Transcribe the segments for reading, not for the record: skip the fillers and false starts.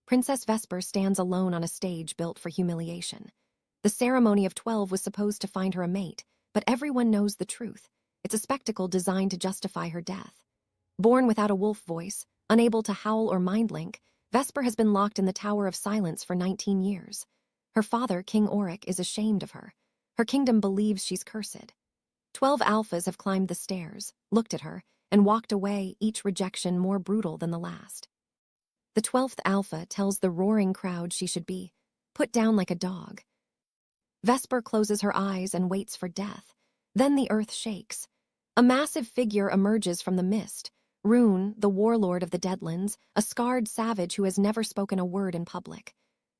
Princess Vesper stands alone on a stage built for humiliation. The ceremony of 12 was supposed to find her a mate, but everyone knows the truth. It's a spectacle designed to justify her death. Born without a wolf voice, unable to howl or mind-link, Vesper has been locked in the Tower of Silence for 19 years. Her father, King Auric, is ashamed of her. Her kingdom believes she's cursed. 12 alphas have climbed the stairs, looked at her, and walked away, each rejection more brutal than the last. The 12th alpha tells the roaring crowd she should be put down like a dog. Vesper closes her eyes and waits for death. Then the earth shakes. A massive figure emerges from the mist. Rune, the warlord of the Deadlands, a scarred savage who has never spoken a word in public.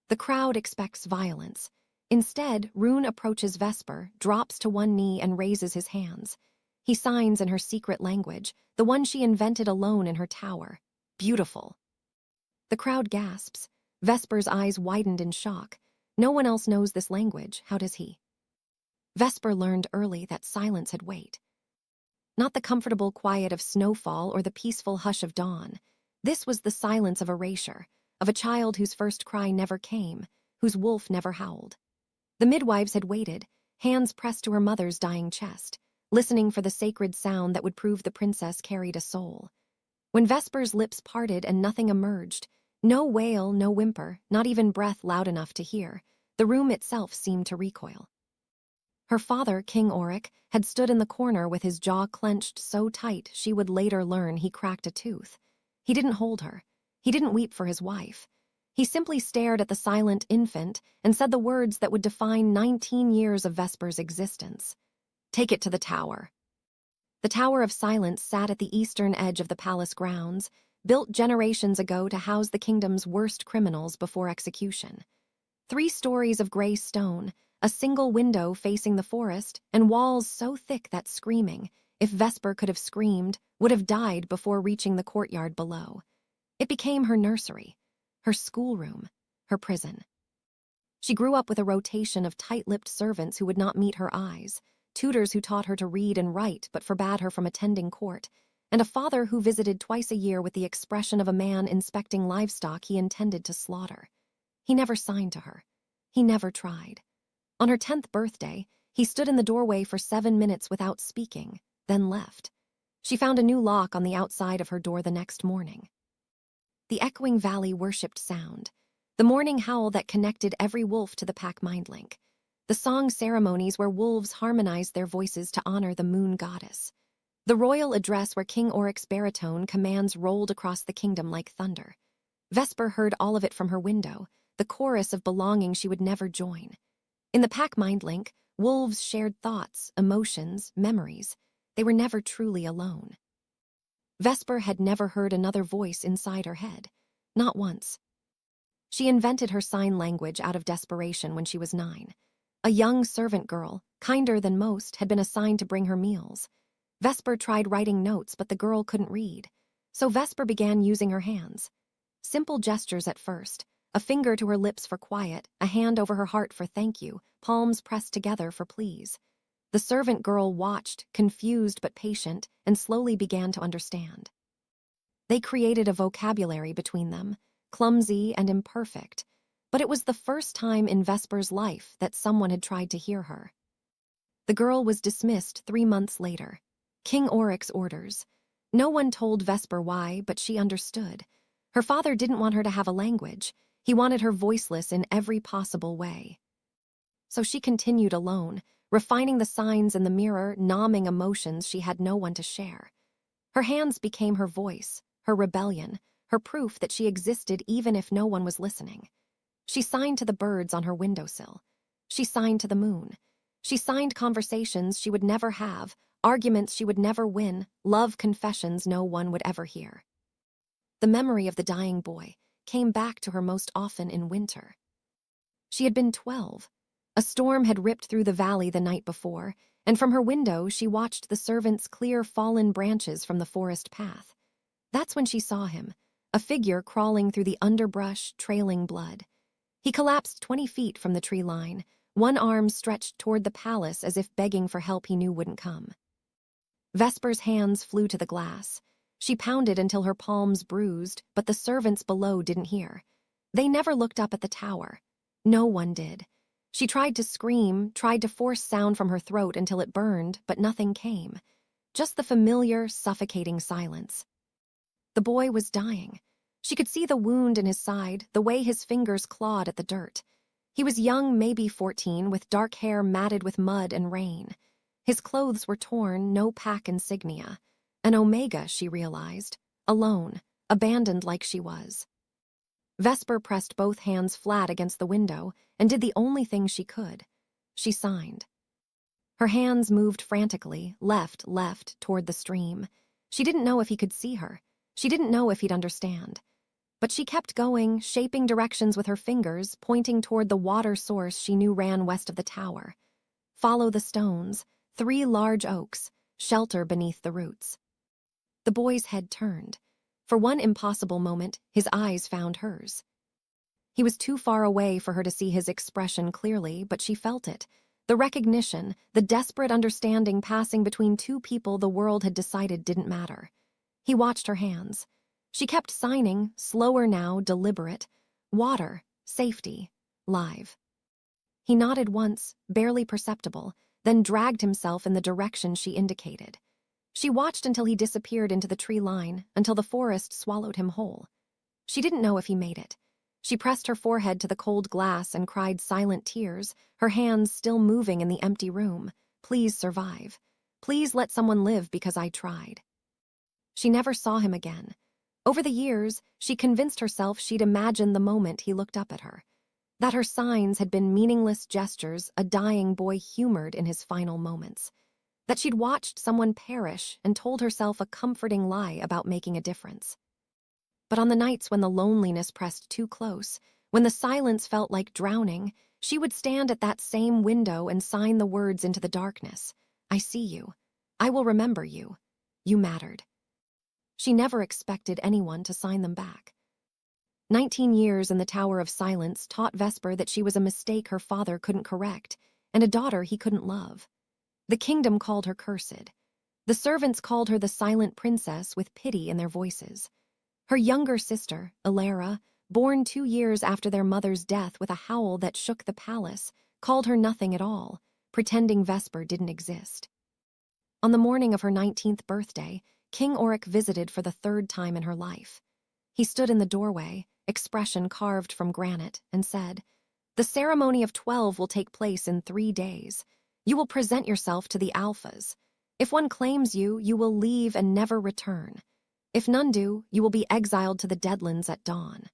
The crowd expects violence. Instead, Rune approaches Vesper, drops to one knee and raises his hands. He signs in her secret language, the one she invented alone in her tower. Beautiful. The crowd gasps. Vesper's eyes widened in shock. No one else knows this language, how does he? Vesper learned early that silence had weight. Not the comfortable quiet of snowfall or the peaceful hush of dawn. This was the silence of erasure, of a child whose first cry never came, whose wolf never howled. The midwives had waited, hands pressed to her mother's dying chest, listening for the sacred sound that would prove the princess carried a soul. When Vesper's lips parted and nothing emerged, no wail, no whimper, not even breath loud enough to hear, the room itself seemed to recoil. Her father, King Auric, had stood in the corner with his jaw clenched so tight she would later learn he cracked a tooth. He didn't hold her. He didn't weep for his wife. He simply stared at the silent infant and said the words that would define 19 years of Vesper's existence. Take it to the tower. The Tower of Silence sat at the eastern edge of the palace grounds, built generations ago to house the kingdom's worst criminals before execution. 3 stories of gray stone, a single window facing the forest, and walls so thick that screaming, if Vesper could have screamed, would have died before reaching the courtyard below. It became her nursery, her schoolroom, her prison. She grew up with a rotation of tight-lipped servants who would not meet her eyes, tutors who taught her to read and write but forbade her from attending court, and a father who visited twice a year with the expression of a man inspecting livestock he intended to slaughter. He never signed to her. He never tried. On her 10th birthday, he stood in the doorway for 7 minutes without speaking, then left. She found a new lock on the outside of her door the next morning. The echoing valley worshipped sound, the morning howl that connected every wolf to the pack mind link, the song ceremonies where wolves harmonized their voices to honor the moon goddess, the royal address where King Auric's baritone commands rolled across the kingdom like thunder. Vesper heard all of it from her window, the chorus of belonging she would never join. In the pack mind link, wolves shared thoughts, emotions, memories. They were never truly alone. Vesper had never heard another voice inside her head, not once. She invented her sign language out of desperation when she was 9. A young servant girl, kinder than most, had been assigned to bring her meals. Vesper tried writing notes, but the girl couldn't read. So Vesper began using her hands. Simple gestures at first, a finger to her lips for quiet, a hand over her heart for thank you, palms pressed together for please. The servant girl watched, confused but patient, and slowly began to understand. They created a vocabulary between them, clumsy and imperfect, but it was the first time in Vesper's life that someone had tried to hear her. The girl was dismissed 3 months later. King Auric's orders. No one told Vesper why, but she understood. Her father didn't want her to have a language. He wanted her voiceless in every possible way. So she continued alone, refining the signs in the mirror, numbing emotions she had no one to share. Her hands became her voice, her rebellion, her proof that she existed even if no one was listening. She signed to the birds on her windowsill. She signed to the moon. She signed conversations she would never have, arguments she would never win, love confessions no one would ever hear. The memory of the dying boy came back to her most often in winter. She had been 12. A storm had ripped through the valley the night before, and from her window she watched the servants clear fallen branches from the forest path. That's when she saw him, a figure crawling through the underbrush, trailing blood. He collapsed 20 feet from the tree line, one arm stretched toward the palace as if begging for help he knew wouldn't come. Vesper's hands flew to the glass. She pounded until her palms bruised, but the servants below didn't hear. They never looked up at the tower. No one did. She tried to scream, tried to force sound from her throat until it burned, but nothing came. Just the familiar, suffocating silence. The boy was dying. She could see the wound in his side, the way his fingers clawed at the dirt. He was young, maybe 14, with dark hair matted with mud and rain. His clothes were torn, no pack insignia. An Omega, she realized. Alone, abandoned like she was. Vesper pressed both hands flat against the window and did the only thing she could. She signed. Her hands moved frantically, left, toward the stream. She didn't know if he could see her. She didn't know if he'd understand. But she kept going, shaping directions with her fingers, pointing toward the water source she knew ran west of the tower. Follow the stones, 3 large oaks, shelter beneath the roots. The boy's head turned. For one impossible moment, his eyes found hers. He was too far away for her to see his expression clearly, but she felt it. The recognition, the desperate understanding passing between 2 people the world had decided didn't matter. He watched her hands. She kept signing, slower now, deliberate. Water, safety, live. He nodded once, barely perceptible, then dragged himself in the direction she indicated. She watched until he disappeared into the tree line, until the forest swallowed him whole. She didn't know if he made it. She pressed her forehead to the cold glass and cried silent tears, her hands still moving in the empty room. Please survive. Please let someone live because I tried. She never saw him again. Over the years, she convinced herself she'd imagined the moment he looked up at her. That her signs had been meaningless gestures a dying boy humored in his final moments. That she'd watched someone perish and told herself a comforting lie about making a difference. But on the nights when the loneliness pressed too close, when the silence felt like drowning, she would stand at that same window and sign the words into the darkness. I see you. I will remember you. You mattered. She never expected anyone to sign them back. 19 years in the Tower of Silence taught Vesper that she was a mistake her father couldn't correct, and a daughter he couldn't love. The kingdom called her cursed. The servants called her the silent princess with pity in their voices. Her younger sister, Elara, born 2 years after their mother's death with a howl that shook the palace, called her nothing at all, pretending Vesper didn't exist. On the morning of her 19th birthday, King Auric visited for the 3rd time in her life. He stood in the doorway, expression carved from granite, and said, "The ceremony of 12 will take place in 3 days. You will present yourself to the alphas. If one claims you, you will leave and never return. If none do, you will be exiled to the Deadlands at dawn."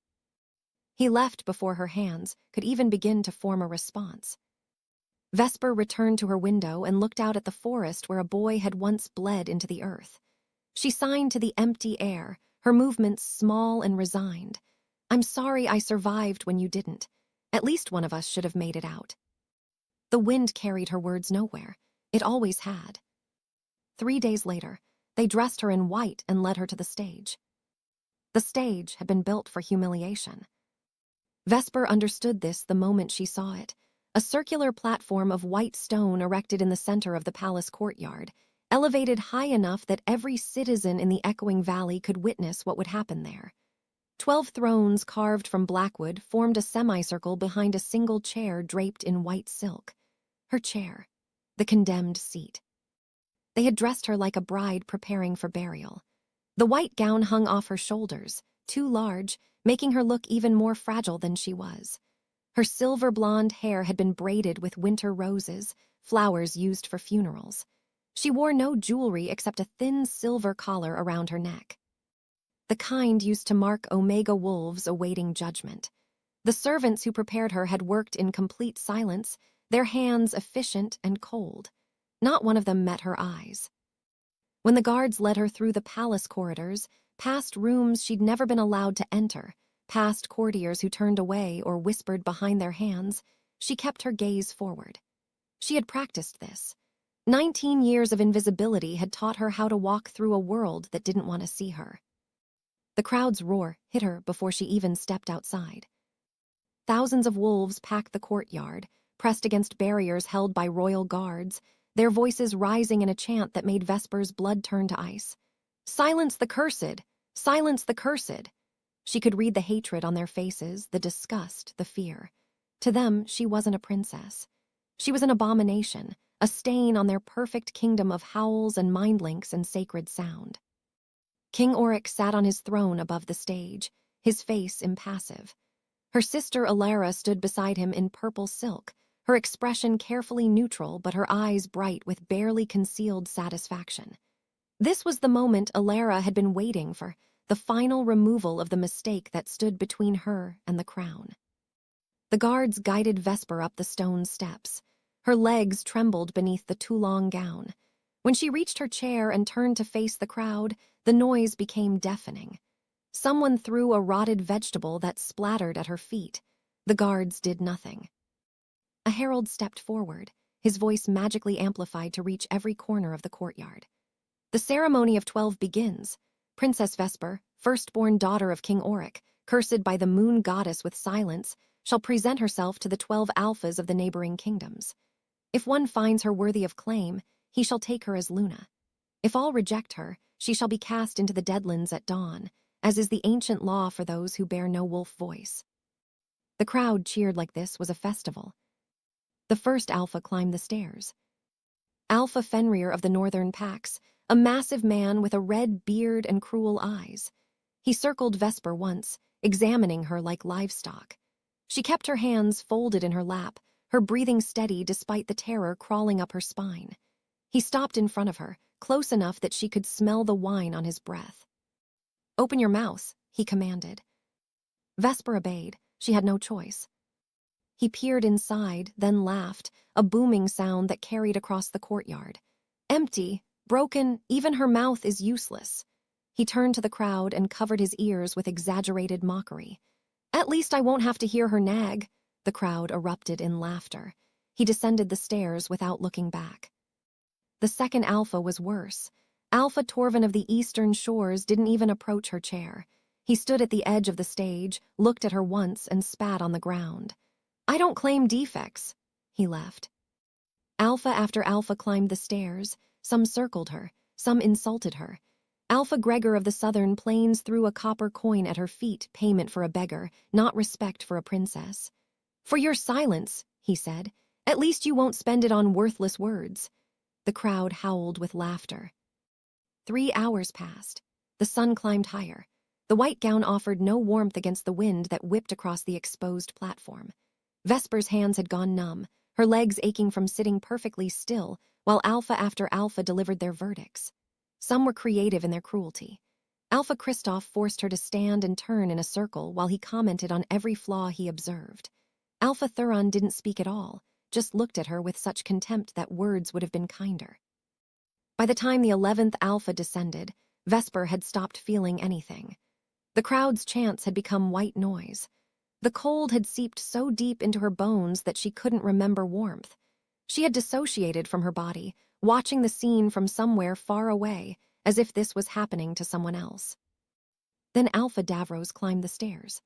He left before her hands could even begin to form a response. Vesper returned to her window and looked out at the forest where a boy had once bled into the earth. She signed to the empty air, her movements small and resigned. "I'm sorry I survived when you didn't. At least one of us should have made it out." The wind carried her words nowhere. It always had. 3 days later, they dressed her in white and led her to the stage. The stage had been built for humiliation. Vesper understood this the moment she saw it. A circular platform of white stone erected in the center of the palace courtyard, elevated high enough that every citizen in the echoing valley could witness what would happen there. 12 thrones carved from blackwood formed a semicircle behind a single chair draped in white silk. Her chair, the condemned seat. They had dressed her like a bride preparing for burial. The white gown hung off her shoulders, too large, making her look even more fragile than she was. Her silver blonde hair had been braided with winter roses, flowers used for funerals. She wore no jewelry except a thin silver collar around her neck. The kind used to mark Omega wolves awaiting judgment. The servants who prepared her had worked in complete silence, their hands efficient and cold. Not one of them met her eyes. When the guards led her through the palace corridors, past rooms she'd never been allowed to enter, past courtiers who turned away or whispered behind their hands, she kept her gaze forward. She had practiced this. 19 years of invisibility had taught her how to walk through a world that didn't want to see her. The crowd's roar hit her before she even stepped outside. Thousands of wolves packed the courtyard, pressed against barriers held by royal guards, their voices rising in a chant that made Vesper's blood turn to ice. "Silence the cursed! Silence the cursed!" She could read the hatred on their faces, the disgust, the fear. To them, she wasn't a princess. She was an abomination, a stain on their perfect kingdom of howls and mindlinks and sacred sound. King Oric sat on his throne above the stage, his face impassive. Her sister Alara stood beside him in purple silk, her expression carefully neutral but her eyes bright with barely concealed satisfaction. This was the moment Alara had been waiting for, the final removal of the mistake that stood between her and the crown. The guards guided Vesper up the stone steps. Her legs trembled beneath the too long gown. When she reached her chair and turned to face the crowd, the noise became deafening. Someone threw a rotted vegetable that splattered at her feet. The guards did nothing. A herald stepped forward, his voice magically amplified to reach every corner of the courtyard. The ceremony of 12 begins. Princess Vesper, firstborn daughter of King Oric, cursed by the moon goddess with silence, shall present herself to the 12 alphas of the neighboring kingdoms. If one finds her worthy of claim, he shall take her as Luna. If all reject her, she shall be cast into the deadlands at dawn, as is the ancient law for those who bear no wolf voice. The crowd cheered like this was a festival. The first alpha climbed the stairs. Alpha Fenrir of the Northern Pax, a massive man with a red beard and cruel eyes. He circled Vesper once, examining her like livestock. She kept her hands folded in her lap, her breathing steady despite the terror crawling up her spine. He stopped in front of her, close enough that she could smell the wine on his breath. "Open your mouth," he commanded. Vesper obeyed. She had no choice. He peered inside, then laughed, a booming sound that carried across the courtyard. "Empty, broken, even her mouth is useless." He turned to the crowd and covered his ears with exaggerated mockery. "At least I won't have to hear her nag." The crowd erupted in laughter. He descended the stairs without looking back. The second alpha was worse. Alpha Torvin of the Eastern Shores didn't even approach her chair. He stood at the edge of the stage, looked at her once, and spat on the ground. "I don't claim defects." He left. Alpha after alpha climbed the stairs. Some circled her, some insulted her. Alpha Gregor of the Southern Plains threw a copper coin at her feet, payment for a beggar, not respect for a princess. "For your silence," he said. "At least you won't spend it on worthless words." The crowd howled with laughter. 3 hours passed. The sun climbed higher. The white gown offered no warmth against the wind that whipped across the exposed platform. Vesper's hands had gone numb, her legs aching from sitting perfectly still, while alpha after alpha delivered their verdicts. Some were creative in their cruelty. Alpha Kristoff forced her to stand and turn in a circle while he commented on every flaw he observed. Alpha Thuron didn't speak at all, just looked at her with such contempt that words would have been kinder. By the time the 11th alpha descended, Vesper had stopped feeling anything. The crowd's chants had become white noise. The cold had seeped so deep into her bones that she couldn't remember warmth. She had dissociated from her body, watching the scene from somewhere far away, as if this was happening to someone else. Then Alpha Davros climbed the stairs.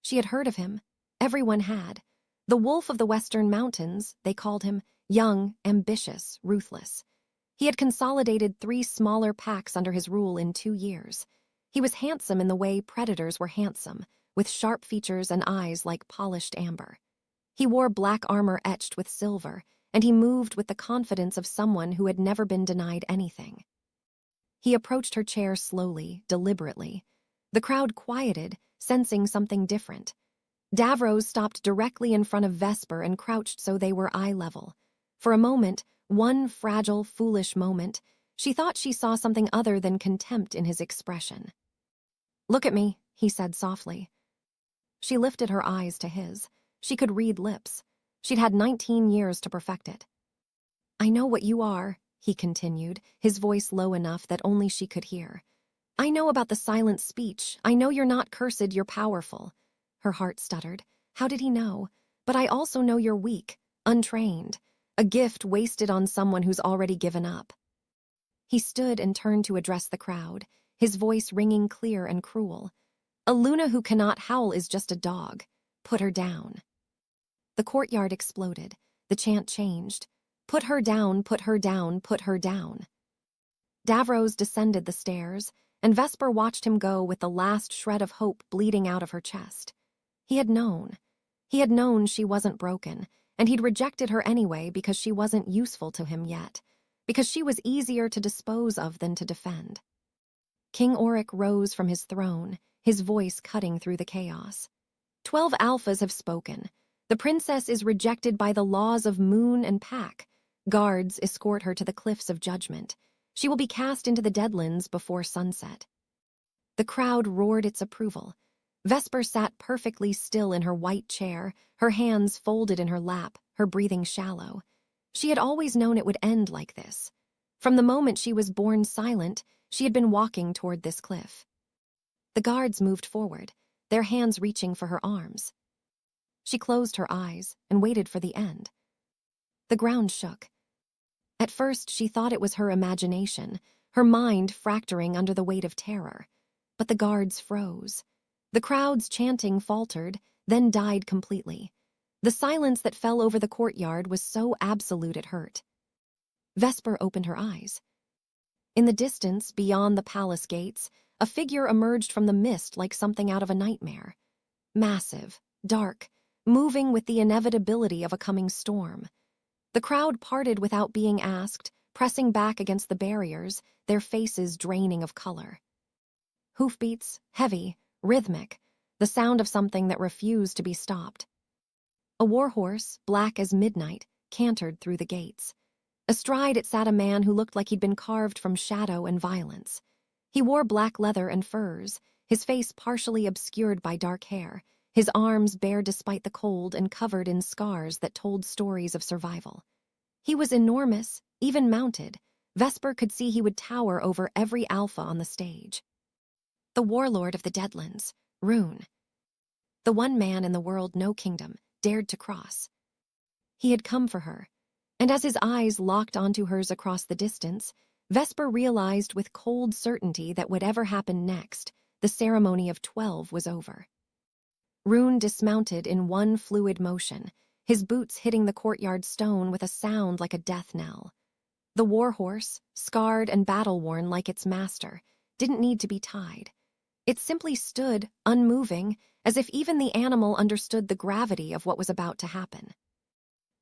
She had heard of him. Everyone had. The wolf of the Western Mountains, they called him, young, ambitious, ruthless. He had consolidated 3 smaller packs under his rule in 2 years. He was handsome in the way predators were handsome, with sharp features and eyes like polished amber. He wore black armor etched with silver, and he moved with the confidence of someone who had never been denied anything. He approached her chair slowly, deliberately. The crowd quieted, sensing something different. Davros stopped directly in front of Vesper and crouched so they were eye level. For a moment, one fragile, foolish moment, she thought she saw something other than contempt in his expression. "Look at me," he said softly. She lifted her eyes to his. She could read lips. She'd had 19 years to perfect it. "I know what you are," he continued, his voice low enough that only she could hear. "I know about the silent speech. I know you're not cursed, you're powerful." Her heart stuttered. How did he know? "But I also know you're weak, untrained, a gift wasted on someone who's already given up." He stood and turned to address the crowd, his voice ringing clear and cruel. "A Luna who cannot howl is just a dog. Put her down." The courtyard exploded. The chant changed. "Put her down, put her down, put her down." Davros descended the stairs. and Vesper watched him go with the last shred of hope bleeding out of her chest. He had known. He had known she wasn't broken, and he'd rejected her anyway because she wasn't useful to him yet, because she was easier to dispose of than to defend. King Auric rose from his throne, his voice cutting through the chaos. 12 alphas have spoken. The princess is rejected by the laws of Moon and Pack. Guards escort her to the cliffs of judgment. She will be cast into the Deadlands before sunset. The crowd roared its approval. Vesper sat perfectly still in her white chair, her hands folded in her lap, her breathing shallow. She had always known it would end like this. From the moment she was born silent, she had been walking toward this cliff. The guards moved forward, their hands reaching for her arms. She closed her eyes and waited for the end. The ground shook. At first, she thought it was her imagination, her mind fracturing under the weight of terror. But the guards froze. The crowd's chanting faltered, then died completely. The silence that fell over the courtyard was so absolute it hurt. Vesper opened her eyes. In the distance, beyond the palace gates, a figure emerged from the mist like something out of a nightmare. Massive, dark, moving with the inevitability of a coming storm. The crowd parted without being asked, pressing back against the barriers, their faces draining of color. Hoofbeats, heavy, rhythmic, the sound of something that refused to be stopped. A warhorse, black as midnight, cantered through the gates. Astride it sat a man who looked like he'd been carved from shadow and violence. He wore black leather and furs, his face partially obscured by dark hair, his arms bare despite the cold and covered in scars that told stories of survival. He was enormous, even mounted. Vesper could see he would tower over every alpha on the stage. The warlord of the Deadlands, Rune. The one man in the world no kingdom dared to cross. He had come for her, and as his eyes locked onto hers across the distance, Vesper realized with cold certainty that whatever happened next, the ceremony of 12 was over. Rune dismounted in one fluid motion, his boots hitting the courtyard stone with a sound like a death knell. The warhorse, scarred and battle-worn like its master, didn't need to be tied. It simply stood, unmoving, as if even the animal understood the gravity of what was about to happen.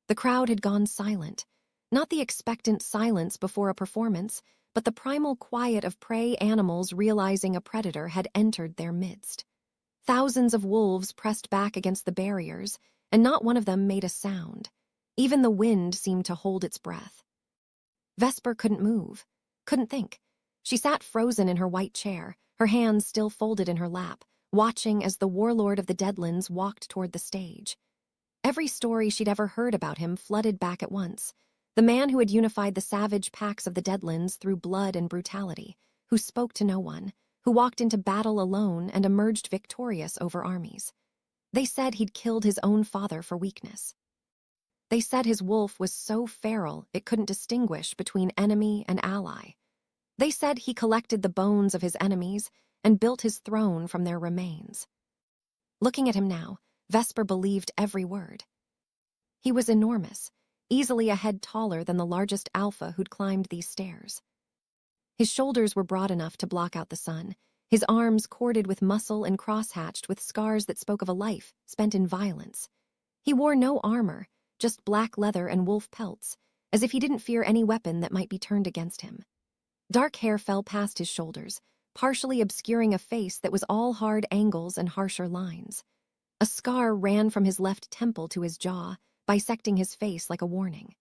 The crowd had gone silent, not the expectant silence before a performance, but the primal quiet of prey animals realizing a predator had entered their midst. Thousands of wolves pressed back against the barriers, and not one of them made a sound. Even the wind seemed to hold its breath. Vesper couldn't move, couldn't think. She sat frozen in her white chair, her hands still folded in her lap, watching as the warlord of the Deadlands walked toward the stage. Every story she'd ever heard about him flooded back at once. The man who had unified the savage packs of the Deadlands through blood and brutality, who spoke to no one, who walked into battle alone and emerged victorious over armies. They said he'd killed his own father for weakness. They said his wolf was so feral it couldn't distinguish between enemy and ally. They said he collected the bones of his enemies and built his throne from their remains. Looking at him now, Vesper believed every word. He was enormous, easily a head taller than the largest alpha who'd climbed these stairs. His shoulders were broad enough to block out the sun, his arms corded with muscle and crosshatched with scars that spoke of a life spent in violence. He wore no armor, just black leather and wolf pelts, as if he didn't fear any weapon that might be turned against him. Dark hair fell past his shoulders, partially obscuring a face that was all hard angles and harsher lines. A scar ran from his left temple to his jaw, bisecting his face like a warning.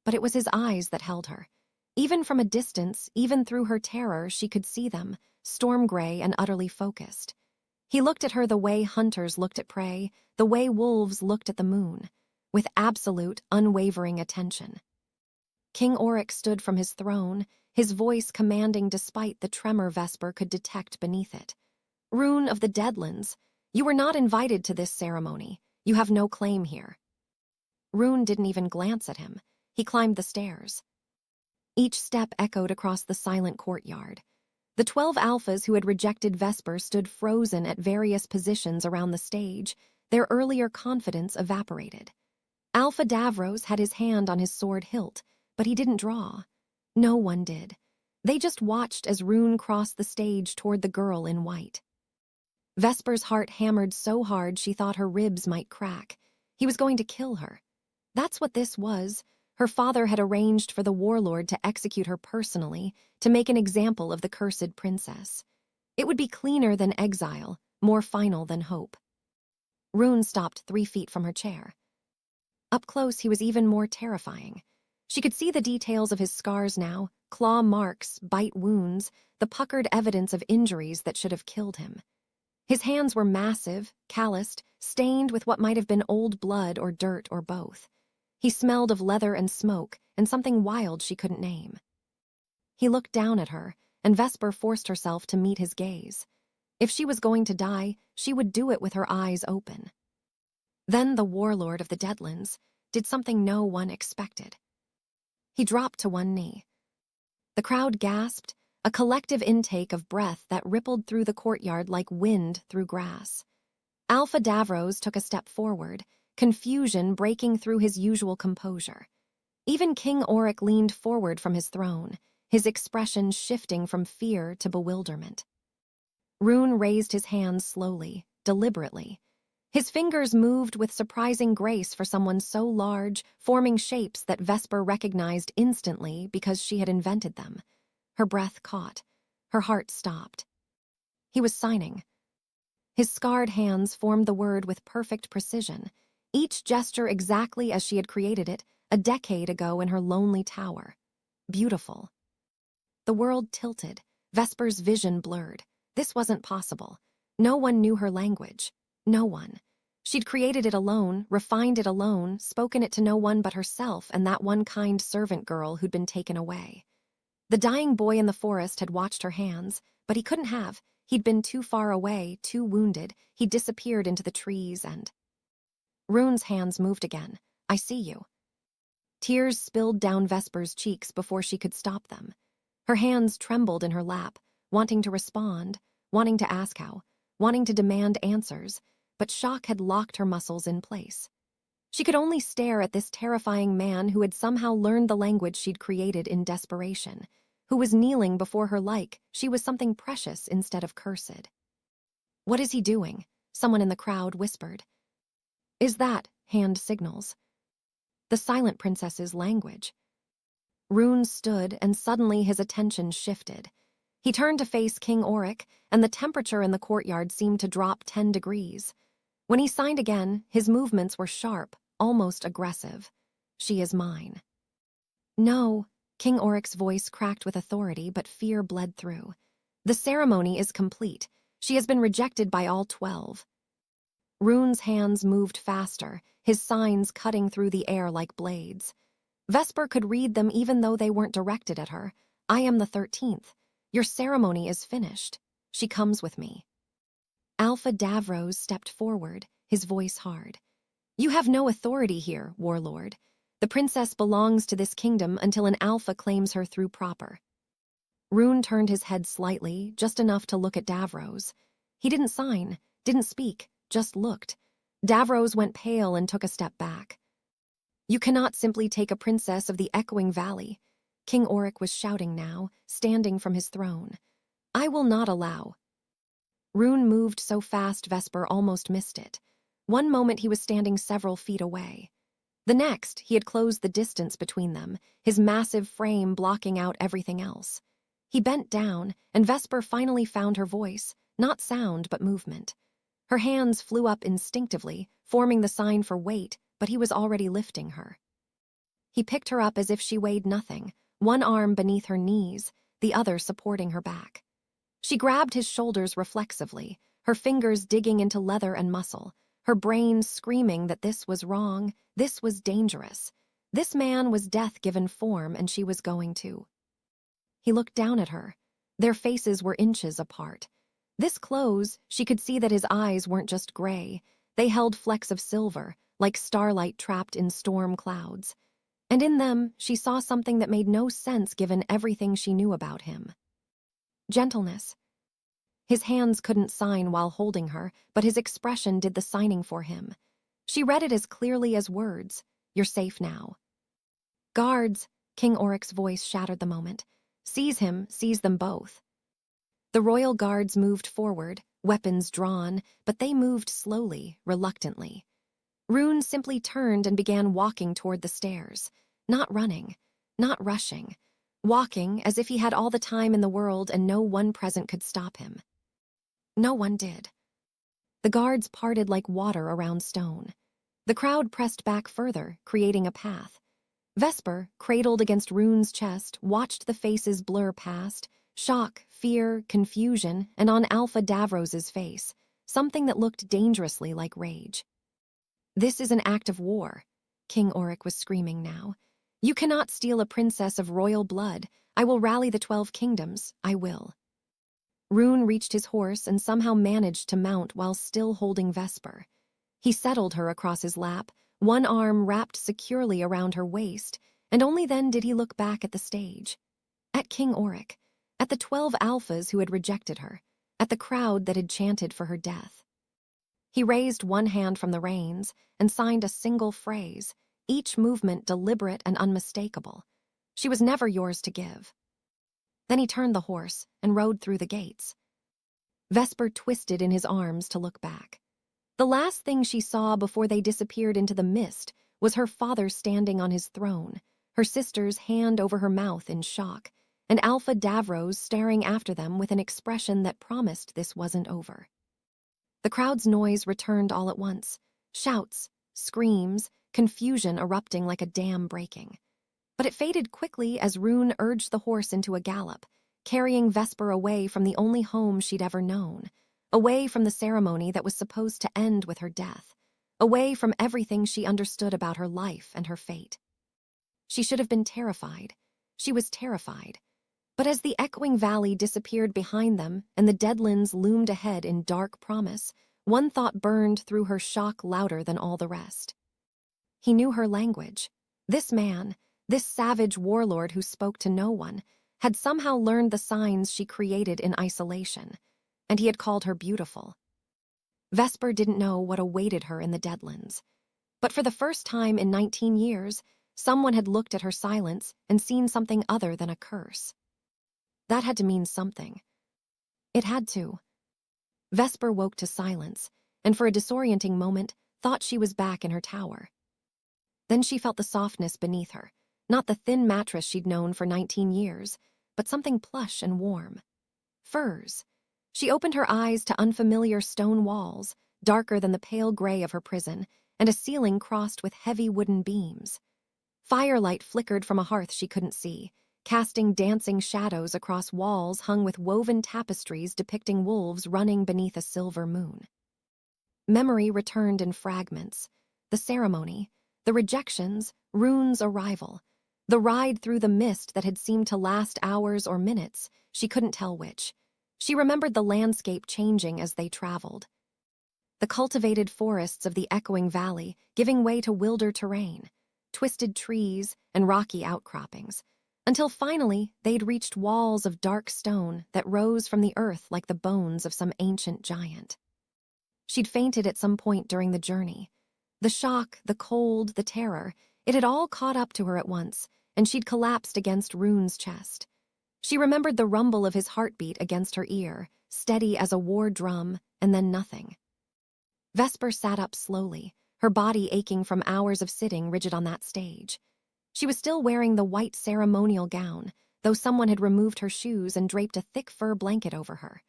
But it was his eyes that held her. Even from a distance, even through her terror, she could see them, storm gray and utterly focused. He looked at her the way hunters looked at prey, the way wolves looked at the moon, with absolute, unwavering attention. King Auric stood from his throne, his voice commanding despite the tremor Vesper could detect beneath it. Rune of the Deadlands, you were not invited to this ceremony. You have no claim here. Rune didn't even glance at him. He climbed the stairs. Each step echoed across the silent courtyard. The 12 alphas who had rejected Vesper stood frozen at various positions around the stage, their earlier confidence evaporated. Alpha Davros had his hand on his sword hilt, but he didn't draw. No one did. They just watched as Rune crossed the stage toward the girl in white. Vesper's heart hammered so hard she thought her ribs might crack. He was going to kill her. That's what this was. Her father had arranged for the warlord to execute her personally, to make an example of the cursed princess. It would be cleaner than exile, more final than hope. Rune stopped 3 feet from her chair. Up close, he was even more terrifying. She could see the details of his scars now, claw marks, bite wounds, the puckered evidence of injuries that should have killed him. His hands were massive, calloused, stained with what might have been old blood or dirt or both. He smelled of leather and smoke and something wild she couldn't name. He looked down at her, and Vesper forced herself to meet his gaze. If she was going to die, she would do it with her eyes open. Then the warlord of the Deadlands did something no one expected. He dropped to one knee. The crowd gasped, a collective intake of breath that rippled through the courtyard like wind through grass. Alpha Davros took a step forward, confusion breaking through his usual composure. Even King Auric leaned forward from his throne, his expression shifting from fear to bewilderment. Rune raised his hands slowly, deliberately. His fingers moved with surprising grace for someone so large, forming shapes that Vesper recognized instantly because she had invented them. Her breath caught. Her heart stopped. He was signing. His scarred hands formed the word with perfect precision, each gesture exactly as she had created it a decade ago in her lonely tower. Beautiful. The world tilted. Vesper's vision blurred. This wasn't possible. No one knew her language. No one. She'd created it alone, refined it alone, spoken it to no one but herself and that one kind servant girl who'd been taken away. The dying boy in the forest had watched her hands, but he couldn't have. He'd been too far away, too wounded. He disappeared into the trees and... Rune's hands moved again. I see you. Tears spilled down Vesper's cheeks before she could stop them. Her hands trembled in her lap, wanting to respond, wanting to ask how, wanting to demand answers, but shock had locked her muscles in place. She could only stare at this terrifying man who had somehow learned the language she'd created in desperation, who was kneeling before her like she was something precious instead of cursed. What is he doing? Someone in the crowd whispered. Is that, hand signals, the silent princess's language? Rune stood, and suddenly his attention shifted. He turned to face King Auric, and the temperature in the courtyard seemed to drop 10 degrees. When he signed again, his movements were sharp, almost aggressive. She is mine. No, King Auric's voice cracked with authority, but fear bled through. The ceremony is complete. She has been rejected by all 12. Rune's hands moved faster, his signs cutting through the air like blades. Vesper could read them even though they weren't directed at her. I am the 13th. Your ceremony is finished. She comes with me. Alpha Davros stepped forward, his voice hard. You have no authority here, warlord. The princess belongs to this kingdom until an alpha claims her through proper. Rune turned his head slightly, just enough to look at Davros. He didn't sign, didn't speak, just looked. Davros went pale and took a step back. You cannot simply take a princess of the echoing valley. King Auric was shouting now, standing from his throne. I will not allow. Rune moved so fast Vesper almost missed it. One moment he was standing several feet away. The next, he had closed the distance between them, his massive frame blocking out everything else. He bent down, and Vesper finally found her voice, not sound but movement. Her hands flew up instinctively, forming the sign for wait, but he was already lifting her. He picked her up as if she weighed nothing, one arm beneath her knees, the other supporting her back. She grabbed his shoulders reflexively, her fingers digging into leather and muscle, her brain screaming that this was wrong, this was dangerous. This man was death given form, and she was going to. He looked down at her. Their faces were inches apart. This close, she could see that his eyes weren't just gray. They held flecks of silver, like starlight trapped in storm clouds. And in them, she saw something that made no sense given everything she knew about him. Gentleness. His hands couldn't sign while holding her, but his expression did the signing for him. She read it as clearly as words. You're safe now. Guards, King Auric's voice shattered the moment. Seize him, seize them both. The royal guards moved forward, weapons drawn, but they moved slowly, reluctantly. Rune simply turned and began walking toward the stairs, not running, not rushing, walking as if he had all the time in the world and no one present could stop him. No one did. The guards parted like water around stone. The crowd pressed back further, creating a path. Vesper, cradled against Rune's chest, watched the faces blur past, shock, fear, confusion, and on Alpha Davros's face, something that looked dangerously like rage. "This is an act of war," King Auric was screaming now. "You cannot steal a princess of royal blood. I will rally the 12 kingdoms. I will." Rune reached his horse and somehow managed to mount while still holding Vesper. He settled her across his lap, one arm wrapped securely around her waist, and only then did he look back at the stage. At King Auric, at the 12 alphas who had rejected her, at the crowd that had chanted for her death. He raised one hand from the reins and signed a single phrase, each movement deliberate and unmistakable. "She was never yours to give." Then he turned the horse and rode through the gates. Vesper twisted in his arms to look back. The last thing she saw before they disappeared into the mist was her father standing on his throne, her sister's hand over her mouth in shock, and Alpha Davros staring after them with an expression that promised this wasn't over. The crowd's noise returned all at once. Shouts, screams, confusion erupting like a dam breaking. But it faded quickly as Rune urged the horse into a gallop, carrying Vesper away from the only home she'd ever known, away from the ceremony that was supposed to end with her death, away from everything she understood about her life and her fate. She should have been terrified. She was terrified. But as the echoing valley disappeared behind them and the deadlands loomed ahead in dark promise, one thought burned through her shock louder than all the rest. He knew her language. This man, this savage warlord who spoke to no one, had somehow learned the signs she created in isolation, and he had called her beautiful. Vesper didn't know what awaited her in the deadlands. But for the first time in 19 years, someone had looked at her silence and seen something other than a curse. That had to mean something. It had to. Vesper woke to silence, and for a disorienting moment, thought she was back in her tower. Then she felt the softness beneath her, not the thin mattress she'd known for 19 years, but something plush and warm. Furs. She opened her eyes to unfamiliar stone walls, darker than the pale gray of her prison, and a ceiling crossed with heavy wooden beams. Firelight flickered from a hearth she couldn't see, casting dancing shadows across walls hung with woven tapestries depicting wolves running beneath a silver moon. Memory returned in fragments. The ceremony, the rejections, Rune's arrival, the ride through the mist that had seemed to last hours or minutes, she couldn't tell which. She remembered the landscape changing as they traveled. The cultivated forests of the echoing valley giving way to wilder terrain, twisted trees and rocky outcroppings, until finally they'd reached walls of dark stone that rose from the earth like the bones of some ancient giant. She'd fainted at some point during the journey. The shock, the cold, the terror, it had all caught up to her at once, and she'd collapsed against Rune's chest. She remembered the rumble of his heartbeat against her ear, steady as a war drum, and then nothing. Vesper sat up slowly, her body aching from hours of sitting rigid on that stage. She was still wearing the white ceremonial gown, though someone had removed her shoes and draped a thick fur blanket over her.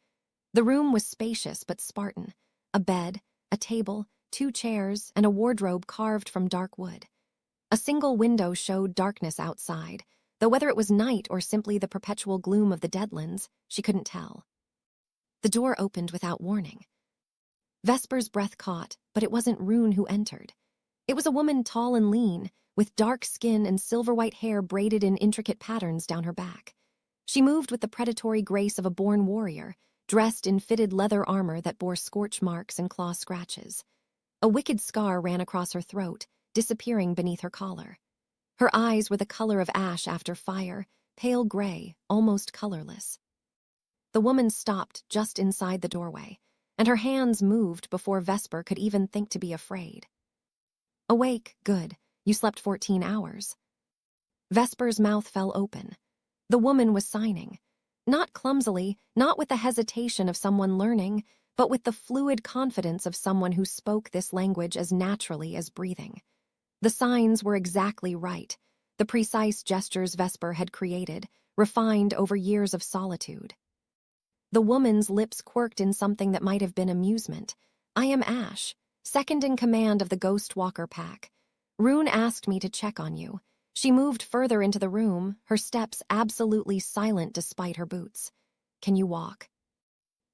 The room was spacious but Spartan. A bed, a table, 2 chairs, and a wardrobe carved from dark wood. A single window showed darkness outside, though whether it was night or simply the perpetual gloom of the deadlands, she couldn't tell. The door opened without warning. Vesper's breath caught, but it wasn't Rune who entered. It was a woman tall and lean, with dark skin and silver-white hair braided in intricate patterns down her back. She moved with the predatory grace of a born warrior, dressed in fitted leather armor that bore scorch marks and claw scratches. A wicked scar ran across her throat, disappearing beneath her collar. Her eyes were the color of ash after fire, pale gray, almost colorless. The woman stopped just inside the doorway, and her hands moved before Vesper could even think to be afraid. "Awake, good. You slept 14 hours. Vesper's mouth fell open. The woman was signing. Not clumsily, not with the hesitation of someone learning, but with the fluid confidence of someone who spoke this language as naturally as breathing. The signs were exactly right, the precise gestures Vesper had created, refined over years of solitude. The woman's lips quirked in something that might have been amusement. "I am Ash, second in command of the Ghost Walker pack. Rune asked me to check on you." She moved further into the room, her steps absolutely silent despite her boots. "Can you walk?"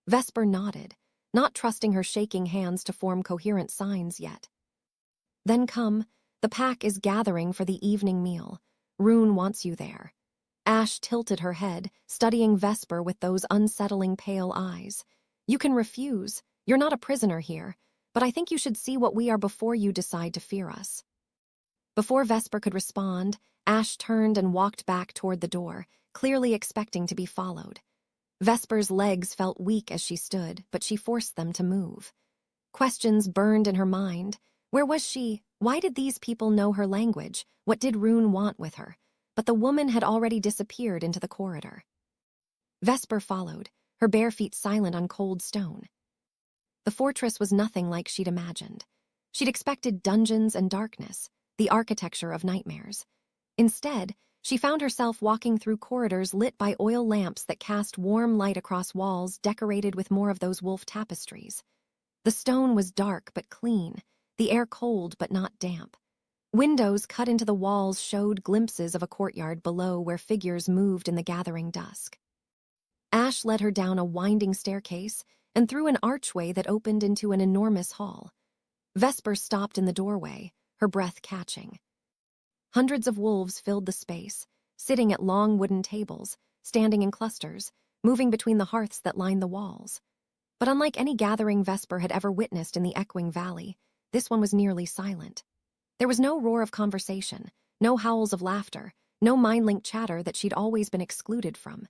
Vesper nodded, not trusting her shaking hands to form coherent signs yet. "Then come. The pack is gathering for the evening meal. Rune wants you there." Ash tilted her head, studying Vesper with those unsettling pale eyes. "You can refuse. You're not a prisoner here. But I think you should see what we are before you decide to fear us." Before Vesper could respond, Ash turned and walked back toward the door, clearly expecting to be followed. Vesper's legs felt weak as she stood, but she forced them to move. Questions burned in her mind. Where was she? Why did these people know her language? What did Rune want with her? But the woman had already disappeared into the corridor. Vesper followed, her bare feet silent on cold stone. The fortress was nothing like she'd imagined. She'd expected dungeons and darkness, the architecture of nightmares. Instead, she found herself walking through corridors lit by oil lamps that cast warm light across walls decorated with more of those wolf tapestries. The stone was dark but clean, the air cold but not damp. Windows cut into the walls showed glimpses of a courtyard below where figures moved in the gathering dusk. Ash led her down a winding staircase and through an archway that opened into an enormous hall. Vesper stopped in the doorway, her breath catching. Hundreds of wolves filled the space, sitting at long wooden tables, standing in clusters, moving between the hearths that lined the walls. But unlike any gathering Vesper had ever witnessed in the echoing valley, this one was nearly silent. There was no roar of conversation, no howls of laughter, no mind-linked chatter that she'd always been excluded from.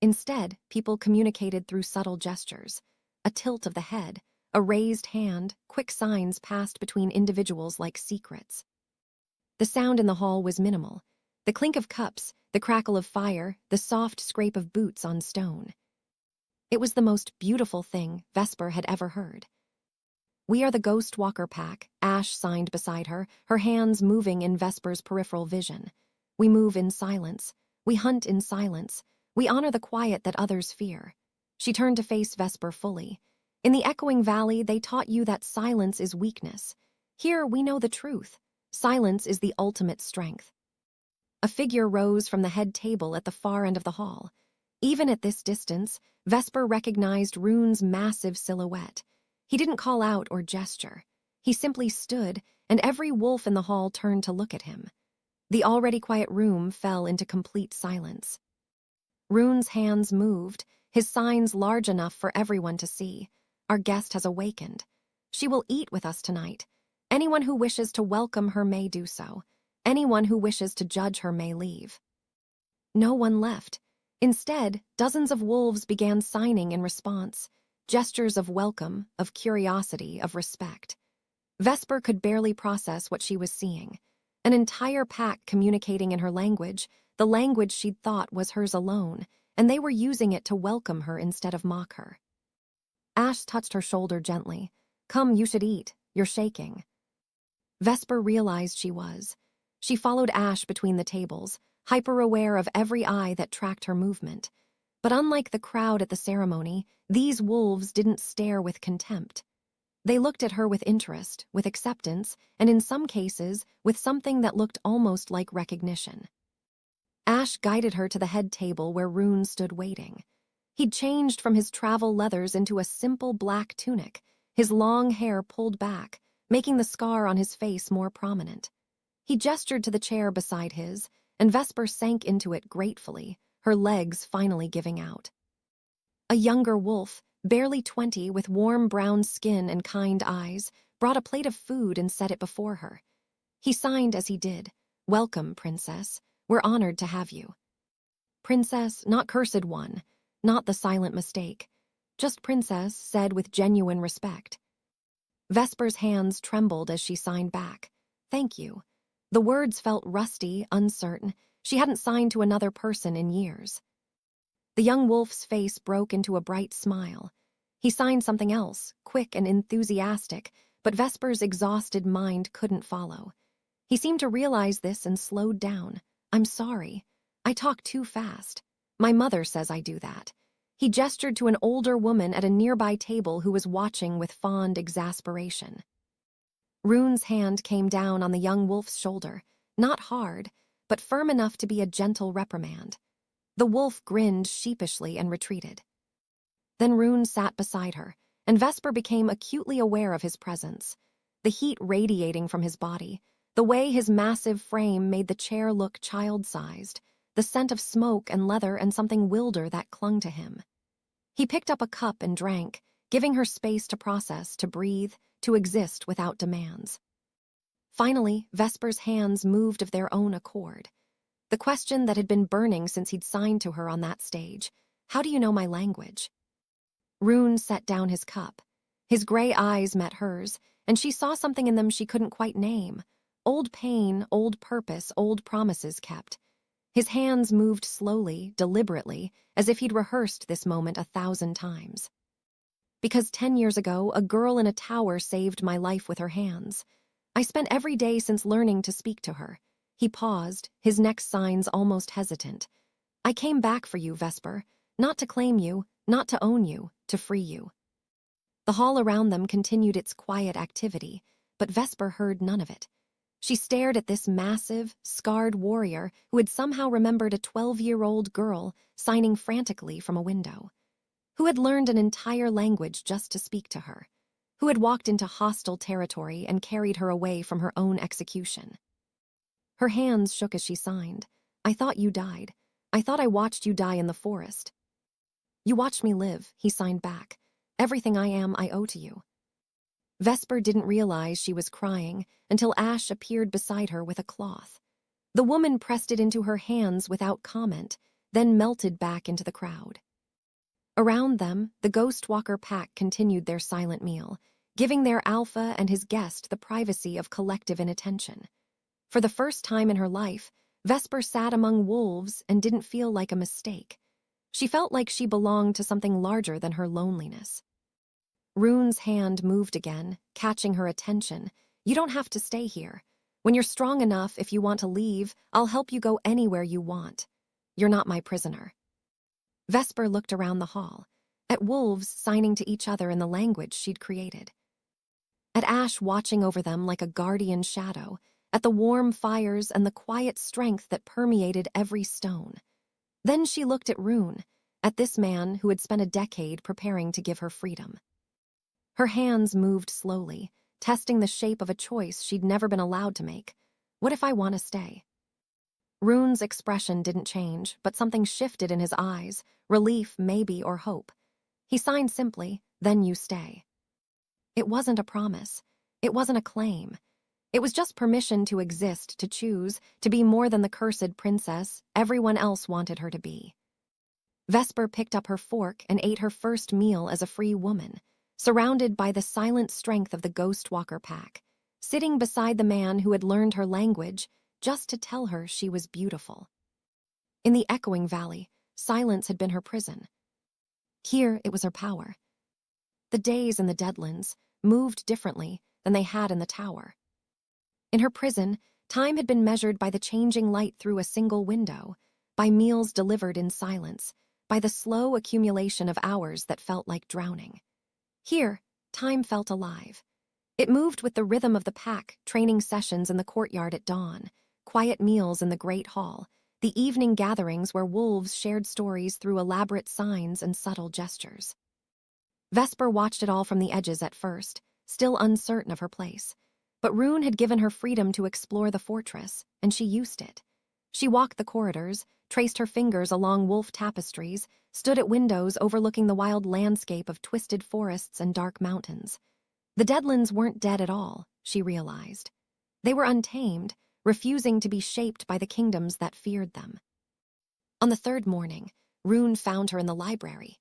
Instead, people communicated through subtle gestures. A tilt of the head, a raised hand, quick signs passed between individuals like secrets. The sound in the hall was minimal. The clink of cups, the crackle of fire, the soft scrape of boots on stone. It was the most beautiful thing Vesper had ever heard. "We are the Ghost Walker pack," Ash signed beside her, her hands moving in Vesper's peripheral vision. "We move in silence. We hunt in silence. We honor the quiet that others fear." She turned to face Vesper fully. "In the echoing valley, they taught you that silence is weakness. Here, we know the truth. Silence is the ultimate strength." A figure rose from the head table at the far end of the hall. Even at this distance, Vesper recognized Rune's massive silhouette. He didn't call out or gesture. He simply stood, and every wolf in the hall turned to look at him. The already quiet room fell into complete silence. Rune's hands moved, his signs large enough for everyone to see. "Our guest has awakened. She will eat with us tonight. Anyone who wishes to welcome her may do so. Anyone who wishes to judge her may leave." No one left. Instead, dozens of wolves began signing in response, gestures of welcome, of curiosity, of respect. Vesper could barely process what she was seeing. An entire pack communicating in her language, the language she'd thought was hers alone, and they were using it to welcome her instead of mock her. Ash touched her shoulder gently. "Come, you should eat. You're shaking." Vesper realized she was. She followed Ash between the tables, hyper-aware of every eye that tracked her movement. But unlike the crowd at the ceremony, these wolves didn't stare with contempt. They looked at her with interest, with acceptance, and in some cases, with something that looked almost like recognition. Ash guided her to the head table where Rune stood waiting. He'd changed from his travel leathers into a simple black tunic, his long hair pulled back, making the scar on his face more prominent. He gestured to the chair beside his, and Vesper sank into it gratefully, her legs finally giving out. A younger wolf, barely 20, with warm brown skin and kind eyes, brought a plate of food and set it before her. He signed as he did. "Welcome, Princess. We're honored to have you." Princess, not cursed one, not the silent mistake. Just Princess, said with genuine respect. Vesper's hands trembled as she signed back. "Thank you." The words felt rusty, uncertain. She hadn't signed to another person in years. The young wolf's face broke into a bright smile. He signed something else, quick and enthusiastic, but Vesper's exhausted mind couldn't follow. He seemed to realize this and slowed down. "I'm sorry. I talk too fast. My mother says I do that." He gestured to an older woman at a nearby table who was watching with fond exasperation. Rune's hand came down on the young wolf's shoulder, not hard, but firm enough to be a gentle reprimand. The wolf grinned sheepishly and retreated. Then Rune sat beside her, and Vesper became acutely aware of his presence. The heat radiating from his body, the way his massive frame made the chair look child-sized, the scent of smoke and leather and something wilder that clung to him. He picked up a cup and drank, giving her space to process, to breathe, to exist without demands. Finally, Vesper's hands moved of their own accord. The question that had been burning since he'd signed to her on that stage: "How do you know my language?" Rune set down his cup. His gray eyes met hers, and she saw something in them she couldn't quite name. Old pain, old purpose, old promises kept. His hands moved slowly, deliberately, as if he'd rehearsed this moment 1,000 times. "Because 10 years ago, a girl in a tower saved my life with her hands. I spent every day since learning to speak to her." He paused, his next signs almost hesitant. "I came back for you, Vesper. Not to claim you, not to own you, to free you." The hall around them continued its quiet activity, but Vesper heard none of it. She stared at this massive, scarred warrior who had somehow remembered a 12-year-old girl signing frantically from a window, who had learned an entire language just to speak to her, who had walked into hostile territory and carried her away from her own execution. Her hands shook as she signed. "I thought you died. I thought I watched you die in the forest." "You watched me live," he signed back. "Everything I am, I owe to you." Vesper didn't realize she was crying until Ash appeared beside her with a cloth. The woman pressed it into her hands without comment, then melted back into the crowd. Around them, the Ghost Walker pack continued their silent meal, giving their alpha and his guest the privacy of collective inattention. For the first time in her life, Vesper sat among wolves and didn't feel like a mistake. She felt like she belonged to something larger than her loneliness. Rune's hand moved again, catching her attention. "You don't have to stay here. When you're strong enough, if you want to leave, I'll help you go anywhere you want. You're not my prisoner." Vesper looked around the hall, at wolves signing to each other in the language she'd created, at Ash watching over them like a guardian shadow, at the warm fires and the quiet strength that permeated every stone. Then she looked at Rune, at this man who had spent a decade preparing to give her freedom. Her hands moved slowly, testing the shape of a choice she'd never been allowed to make. "What if I want to stay?" Rune's expression didn't change, but something shifted in his eyes, relief maybe or hope. He signed simply, "Then you stay." It wasn't a promise. It wasn't a claim. It was just permission to exist, to choose, to be more than the cursed princess everyone else wanted her to be. Vesper picked up her fork and ate her first meal as a free woman, surrounded by the silent strength of the Ghost Walker pack, sitting beside the man who had learned her language just to tell her she was beautiful. In the echoing valley, silence had been her prison. Here it was her power. The days in the Deadlands moved differently than they had in the tower. In her prison, time had been measured by the changing light through a single window, by meals delivered in silence, by the slow accumulation of hours that felt like drowning. Here, time felt alive. It moved with the rhythm of the pack, training sessions in the courtyard at dawn, quiet meals in the great hall, the evening gatherings where wolves shared stories through elaborate signs and subtle gestures. Vesper watched it all from the edges at first, still uncertain of her place. But Rune had given her freedom to explore the fortress, and she used it. She walked the corridors, traced her fingers along wolf tapestries, stood at windows overlooking the wild landscape of twisted forests and dark mountains. The Deadlands weren't dead at all, she realized. They were untamed, refusing to be shaped by the kingdoms that feared them. On the third morning, Rune found her in the library.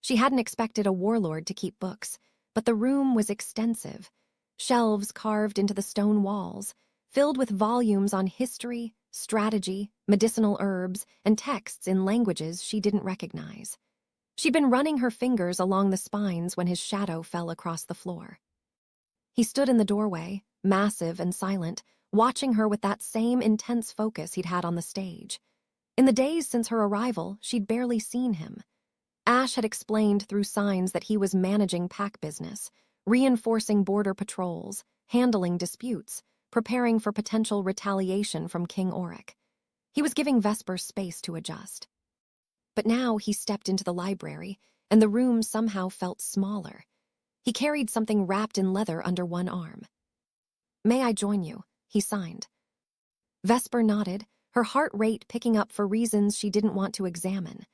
She hadn't expected a warlord to keep books, but the room was extensive. Shelves carved into the stone walls, filled with volumes on history, strategy, medicinal herbs, and texts in languages she didn't recognize. She'd been running her fingers along the spines when his shadow fell across the floor. He stood in the doorway, massive and silent, watching her with that same intense focus he'd had on the stage. In the days since her arrival, she'd barely seen him. Ash had explained through signs that he was managing pack business, reinforcing border patrols, handling disputes, preparing for potential retaliation from King Auric. He was giving Vesper space to adjust. But now he stepped into the library, and the room somehow felt smaller. He carried something wrapped in leather under one arm. "May I join you?" he signed. Vesper nodded, her heart rate picking up for reasons she didn't want to examine.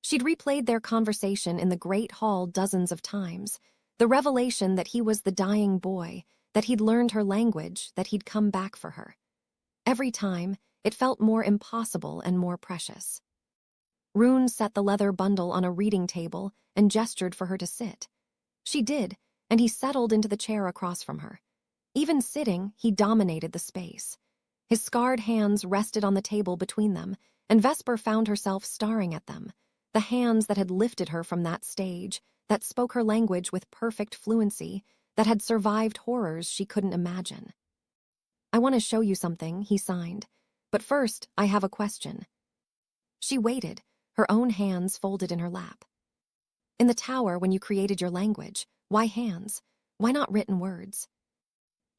She'd replayed their conversation in the Great Hall dozens of times, the revelation that he was the dying boy, that he'd learned her language, that he'd come back for her. Every time, it felt more impossible and more precious. Rune set the leather bundle on a reading table and gestured for her to sit. She did, and he settled into the chair across from her. Even sitting, he dominated the space. His scarred hands rested on the table between them, and Vesper found herself staring at them, the hands that had lifted her from that stage, that spoke her language with perfect fluency, that had survived horrors she couldn't imagine. "I want to show you something," he signed. "But first, I have a question." She waited, her own hands folded in her lap. "In the tower, when you created your language, why hands? Why not written words?"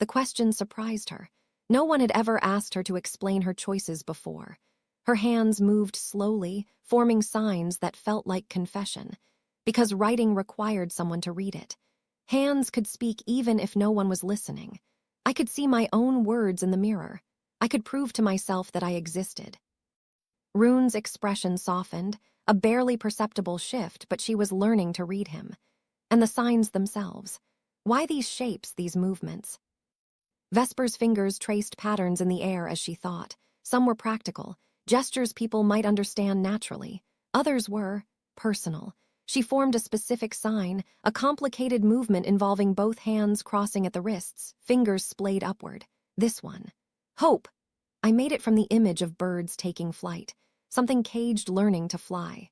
The question surprised her. No one had ever asked her to explain her choices before. Her hands moved slowly, forming signs that felt like confession, because writing required someone to read it. Hands could speak even if no one was listening. I could see my own words in the mirror. I could prove to myself that I existed. Rune's expression softened, a barely perceptible shift, but she was learning to read him. And the signs themselves. Why these shapes, these movements? Vesper's fingers traced patterns in the air as she thought. Some were practical, gestures people might understand naturally. Others were personal. She formed a specific sign, a complicated movement involving both hands crossing at the wrists, fingers splayed upward. This one. Hope. I made it from the image of birds taking flight, something caged learning to fly.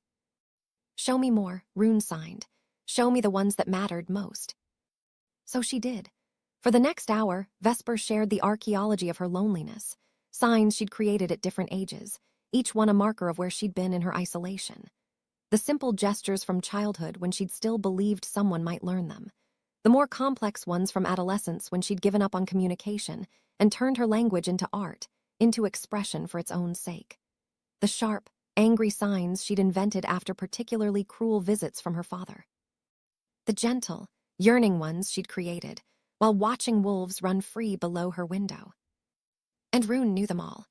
"Show me more," Rune signed. "Show me the ones that mattered most." So she did. For the next hour, Vesper shared the archaeology of her loneliness, signs she'd created at different ages, each one a marker of where she'd been in her isolation. The simple gestures from childhood when she'd still believed someone might learn them. The more complex ones from adolescence when she'd given up on communication and turned her language into art, into expression for its own sake. The sharp, angry signs she'd invented after particularly cruel visits from her father. The gentle, yearning ones she'd created while watching wolves run free below her window. And Rune knew them all.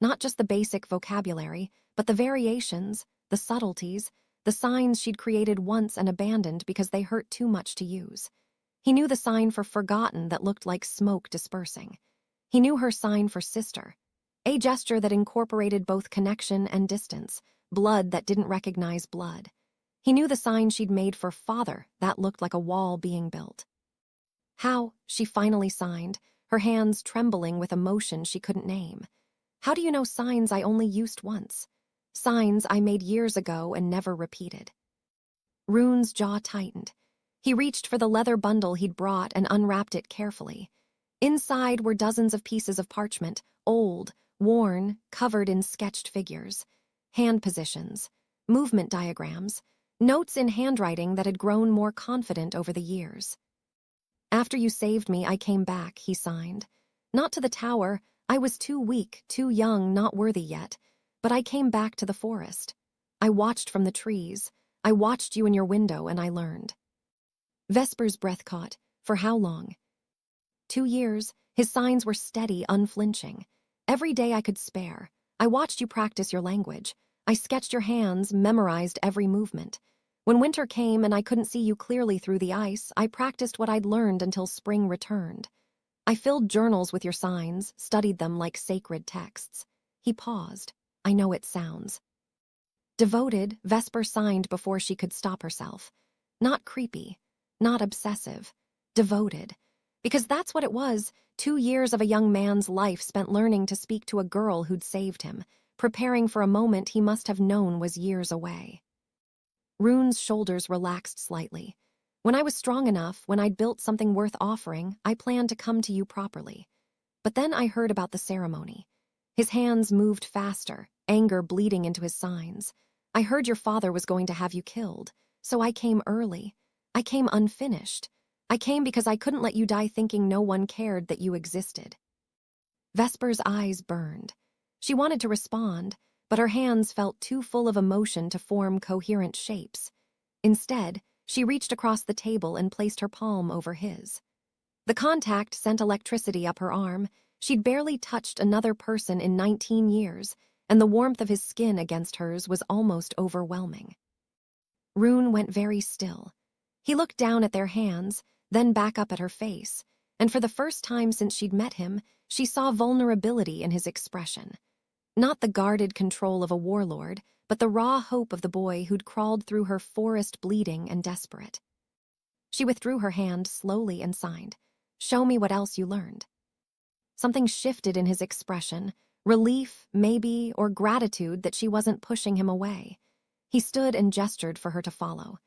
Not just the basic vocabulary, but the variations, the subtleties, the signs she'd created once and abandoned because they hurt too much to use. He knew the sign for forgotten that looked like smoke dispersing. He knew her sign for sister, a gesture that incorporated both connection and distance, blood that didn't recognize blood. He knew the sign she'd made for father that looked like a wall being built. "How," she finally signed, her hands trembling with emotion she couldn't name. "How do you know signs I only used once? Signs I made years ago and never repeated." Rune's jaw tightened. He reached for the leather bundle he'd brought and unwrapped it carefully. Inside were dozens of pieces of parchment, old, worn, covered in sketched figures, hand positions, movement diagrams, notes in handwriting that had grown more confident over the years. "After you saved me, I came back," he signed. "Not to the tower. I was too weak, too young, not worthy yet. But I came back to the forest. I watched from the trees. I watched you in your window, and I learned." Vesper's breath caught. For how long? 2 years. His signs were steady, unflinching. "Every day I could spare. I watched you practice your language. I sketched your hands, memorized every movement. When winter came and I couldn't see you clearly through the ice, I practiced what I'd learned until spring returned. I filled journals with your signs, studied them like sacred texts." He paused. "I know it sounds." Devoted, Vesper signed before she could stop herself. Not creepy, not obsessive. Devoted. Because that's what it was, 2 years of a young man's life spent learning to speak to a girl who'd saved him, preparing for a moment he must have known was years away. Rune's shoulders relaxed slightly. When I was strong enough, when I'd built something worth offering, I planned to come to you properly. But then I heard about the ceremony. His hands moved faster, anger bleeding into his signs. I heard your father was going to have you killed, so I came early. I came unfinished. I came because I couldn't let you die thinking no one cared that you existed. Vesper's eyes burned. She wanted to respond, but her hands felt too full of emotion to form coherent shapes. Instead, she reached across the table and placed her palm over his. The contact sent electricity up her arm. She'd barely touched another person in 19 years, and the warmth of his skin against hers was almost overwhelming. Rune went very still. He looked down at their hands, then back up at her face, and for the first time since she'd met him, she saw vulnerability in his expression. Not the guarded control of a warlord, but the raw hope of the boy who'd crawled through her forest bleeding and desperate. She withdrew her hand slowly and signed, "Show me what else you learned." Something shifted in his expression, relief, maybe, or gratitude that she wasn't pushing him away. He stood and gestured for her to follow.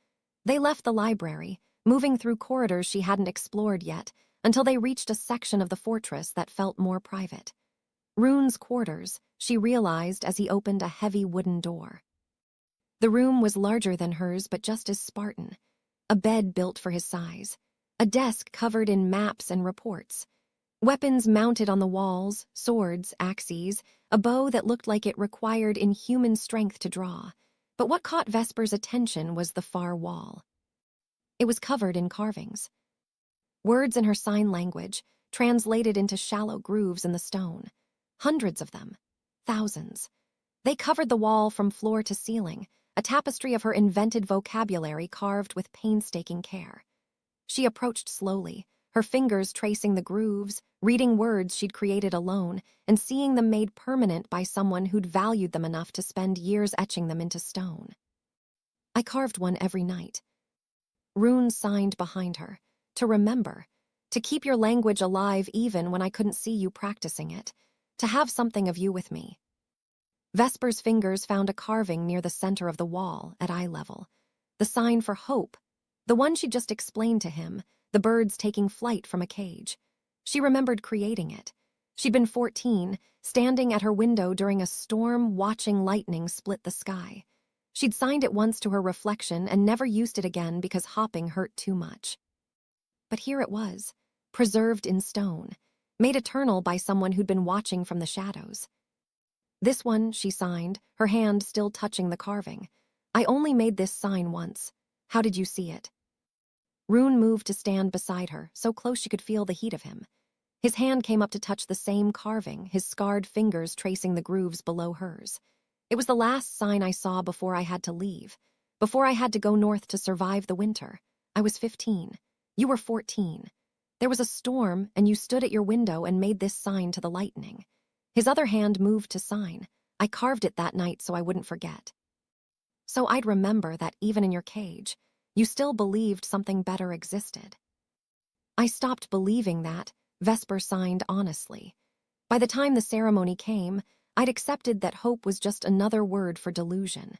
They left the library, moving through corridors she hadn't explored yet, until they reached a section of the fortress that felt more private. Rune's quarters, she realized as he opened a heavy wooden door. The room was larger than hers, but just as Spartan. A bed built for his size. A desk covered in maps and reports. Weapons mounted on the walls, swords, axes, a bow that looked like it required inhuman strength to draw. But what caught Vesper's attention was the far wall. It was covered in carvings. Words in her sign language, translated into shallow grooves in the stone. Hundreds of them. Thousands. They covered the wall from floor to ceiling, a tapestry of her invented vocabulary carved with painstaking care. She approached slowly, her fingers tracing the grooves, reading words she'd created alone, and seeing them made permanent by someone who'd valued them enough to spend years etching them into stone. "I carved one every night." Rune signed behind her, "To remember, to keep your language alive even when I couldn't see you practicing it, to have something of you with me." Vesper's fingers found a carving near the center of the wall at eye level. The sign for hope, the one she'd just explained to him, the birds taking flight from a cage. She remembered creating it. She'd been 14, standing at her window during a storm, watching lightning split the sky. She'd signed it once to her reflection and never used it again because hopping hurt too much. But here it was, preserved in stone, made eternal by someone who'd been watching from the shadows. "This one," she signed, her hand still touching the carving. "I only made this sign once. How did you see it?" Rune moved to stand beside her, so close she could feel the heat of him. His hand came up to touch the same carving, his scarred fingers tracing the grooves below hers. "It was the last sign I saw before I had to leave, before I had to go north to survive the winter. I was 15. You were 14. There was a storm, and you stood at your window and made this sign to the lightning." His other hand moved to sign. "I carved it that night so I wouldn't forget. So I'd remember that even in your cage, you still believed something better existed." "I stopped believing that," Vesper signed honestly. "By the time the ceremony came, I'd accepted that hope was just another word for delusion."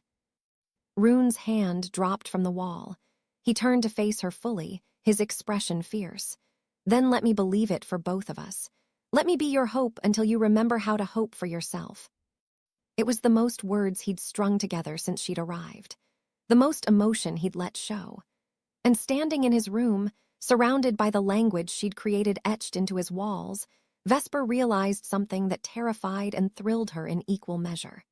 Rune's hand dropped from the wall. He turned to face her fully, his expression fierce. "Then let me believe it for both of us. Let me be your hope until you remember how to hope for yourself." It was the most words he'd strung together since she'd arrived, the most emotion he'd let show. And standing in his room, surrounded by the language she'd created etched into his walls, Vesper realized something that terrified and thrilled her in equal measure.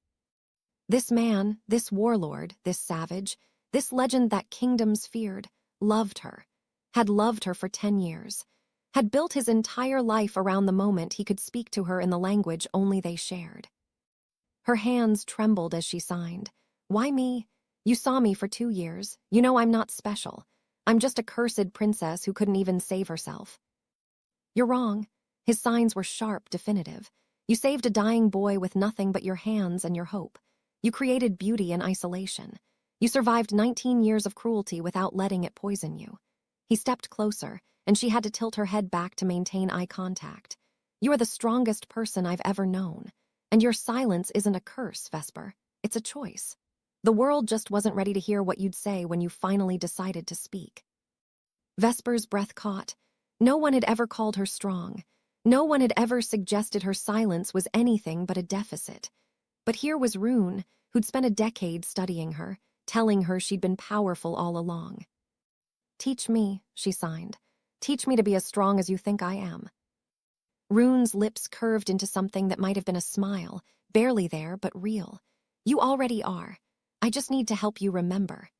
This man, this warlord, this savage, this legend that kingdoms feared, loved her, had loved her for 10 years, had built his entire life around the moment he could speak to her in the language only they shared. Her hands trembled as she signed. "Why me? You saw me for 2 years. You know I'm not special. I'm just a cursed princess who couldn't even save herself." "You're wrong." His signs were sharp, definitive. "You saved a dying boy with nothing but your hands and your hope. You created beauty in isolation. You survived 19 years of cruelty without letting it poison you." He stepped closer, and she had to tilt her head back to maintain eye contact. "You are the strongest person I've ever known. And your silence isn't a curse, Vesper. It's a choice. The world just wasn't ready to hear what you'd say when you finally decided to speak." Vesper's breath caught. No one had ever called her strong. No one had ever suggested her silence was anything but a deficit. But here was Rune, who'd spent a decade studying her, telling her she'd been powerful all along. "Teach me," she signed. "Teach me to be as strong as you think I am." Rune's lips curved into something that might have been a smile, barely there, but real. "You already are. I just need to help you remember."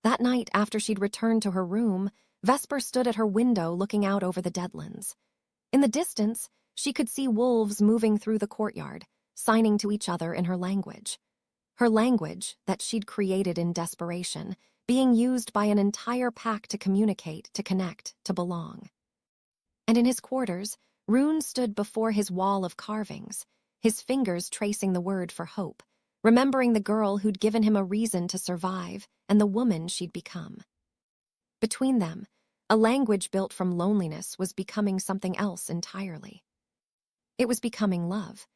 That night, after she'd returned to her room, Vesper stood at her window looking out over the deadlands. In the distance, she could see wolves moving through the courtyard, signing to each other in her language. Her language, that she'd created in desperation, being used by an entire pack to communicate, to connect, to belong. And in his quarters, Rune stood before his wall of carvings, his fingers tracing the word for hope, remembering the girl who'd given him a reason to survive and the woman she'd become. Between them, a language built from loneliness was becoming something else entirely. It was becoming love.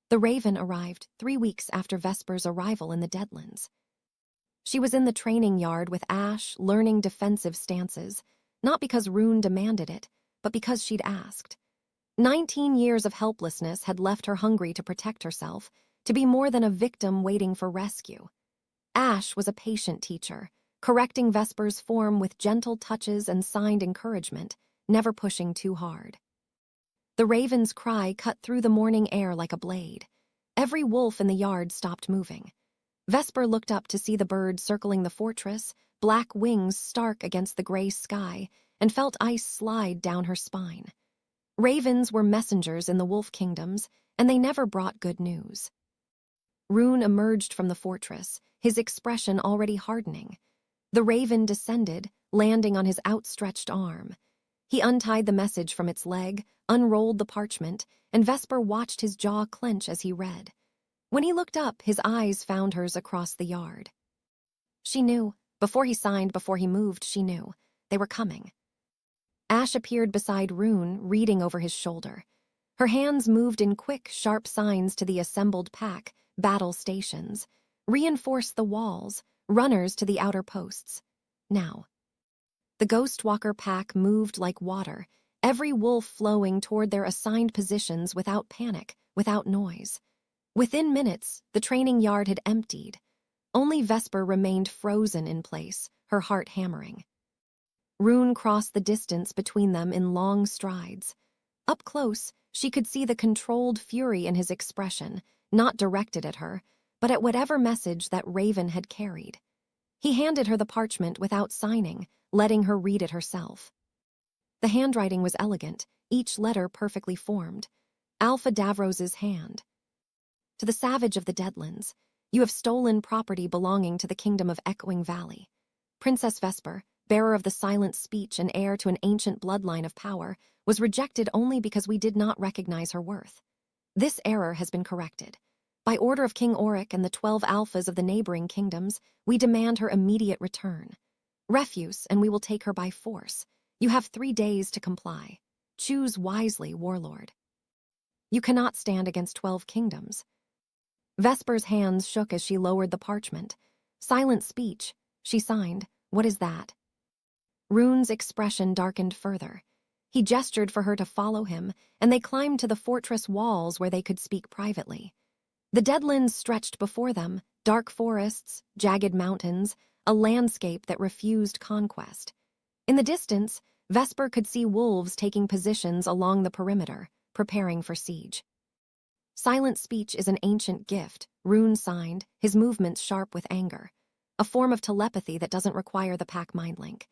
The Raven arrived 3 weeks after Vesper's arrival in the Deadlands. She was in the training yard with Ash, learning defensive stances, not because Rune demanded it, but because she'd asked. 19 years of helplessness had left her hungry to protect herself, to be more than a victim waiting for rescue. Ash was a patient teacher, correcting Vesper's form with gentle touches and signed encouragement, never pushing too hard. The raven's cry cut through the morning air like a blade. Every wolf in the yard stopped moving. Vesper looked up to see the bird circling the fortress, black wings stark against the gray sky, and felt ice slide down her spine. Ravens were messengers in the wolf kingdoms, and they never brought good news. Rune emerged from the fortress, his expression already hardening. The raven descended, landing on his outstretched arm. He untied the message from its leg, unrolled the parchment, and Vesper watched his jaw clench as he read. When he looked up, his eyes found hers across the yard. She knew. Before he signed, before he moved, she knew. They were coming. Ash appeared beside Rune, reading over his shoulder. Her hands moved in quick, sharp signs to the assembled pack, battle stations. Reinforce the walls, runners to the outer posts. Now. The Ghostwalker pack moved like water, every wolf flowing toward their assigned positions without panic, without noise. Within minutes, the training yard had emptied. Only Vesper remained frozen in place, her heart hammering. Rune crossed the distance between them in long strides. Up close, she could see the controlled fury in his expression, not directed at her, but at whatever message that raven had carried. He handed her the parchment without signing, letting her read it herself. The handwriting was elegant, each letter perfectly formed. Alpha Davros's hand. To the savage of the Deadlands, you have stolen property belonging to the kingdom of Echoing Valley. Princess Vesper, bearer of the silent speech and heir to an ancient bloodline of power, was rejected only because we did not recognize her worth. This error has been corrected. By order of King Auric and the 12 alphas of the neighboring kingdoms, we demand her immediate return. Refuse, and we will take her by force. You have 3 days to comply. Choose wisely, warlord. You cannot stand against 12 kingdoms. Vesper's hands shook as she lowered the parchment. Silent speech. She signed, "What is that?" Rune's expression darkened further. He gestured for her to follow him, and they climbed to the fortress walls where they could speak privately. The Deadlands stretched before them, dark forests, jagged mountains, a landscape that refused conquest. In the distance, Vesper could see wolves taking positions along the perimeter, preparing for siege. Silent speech is an ancient gift, Rune signed, his movements sharp with anger. A form of telepathy that doesn't require the pack mind link.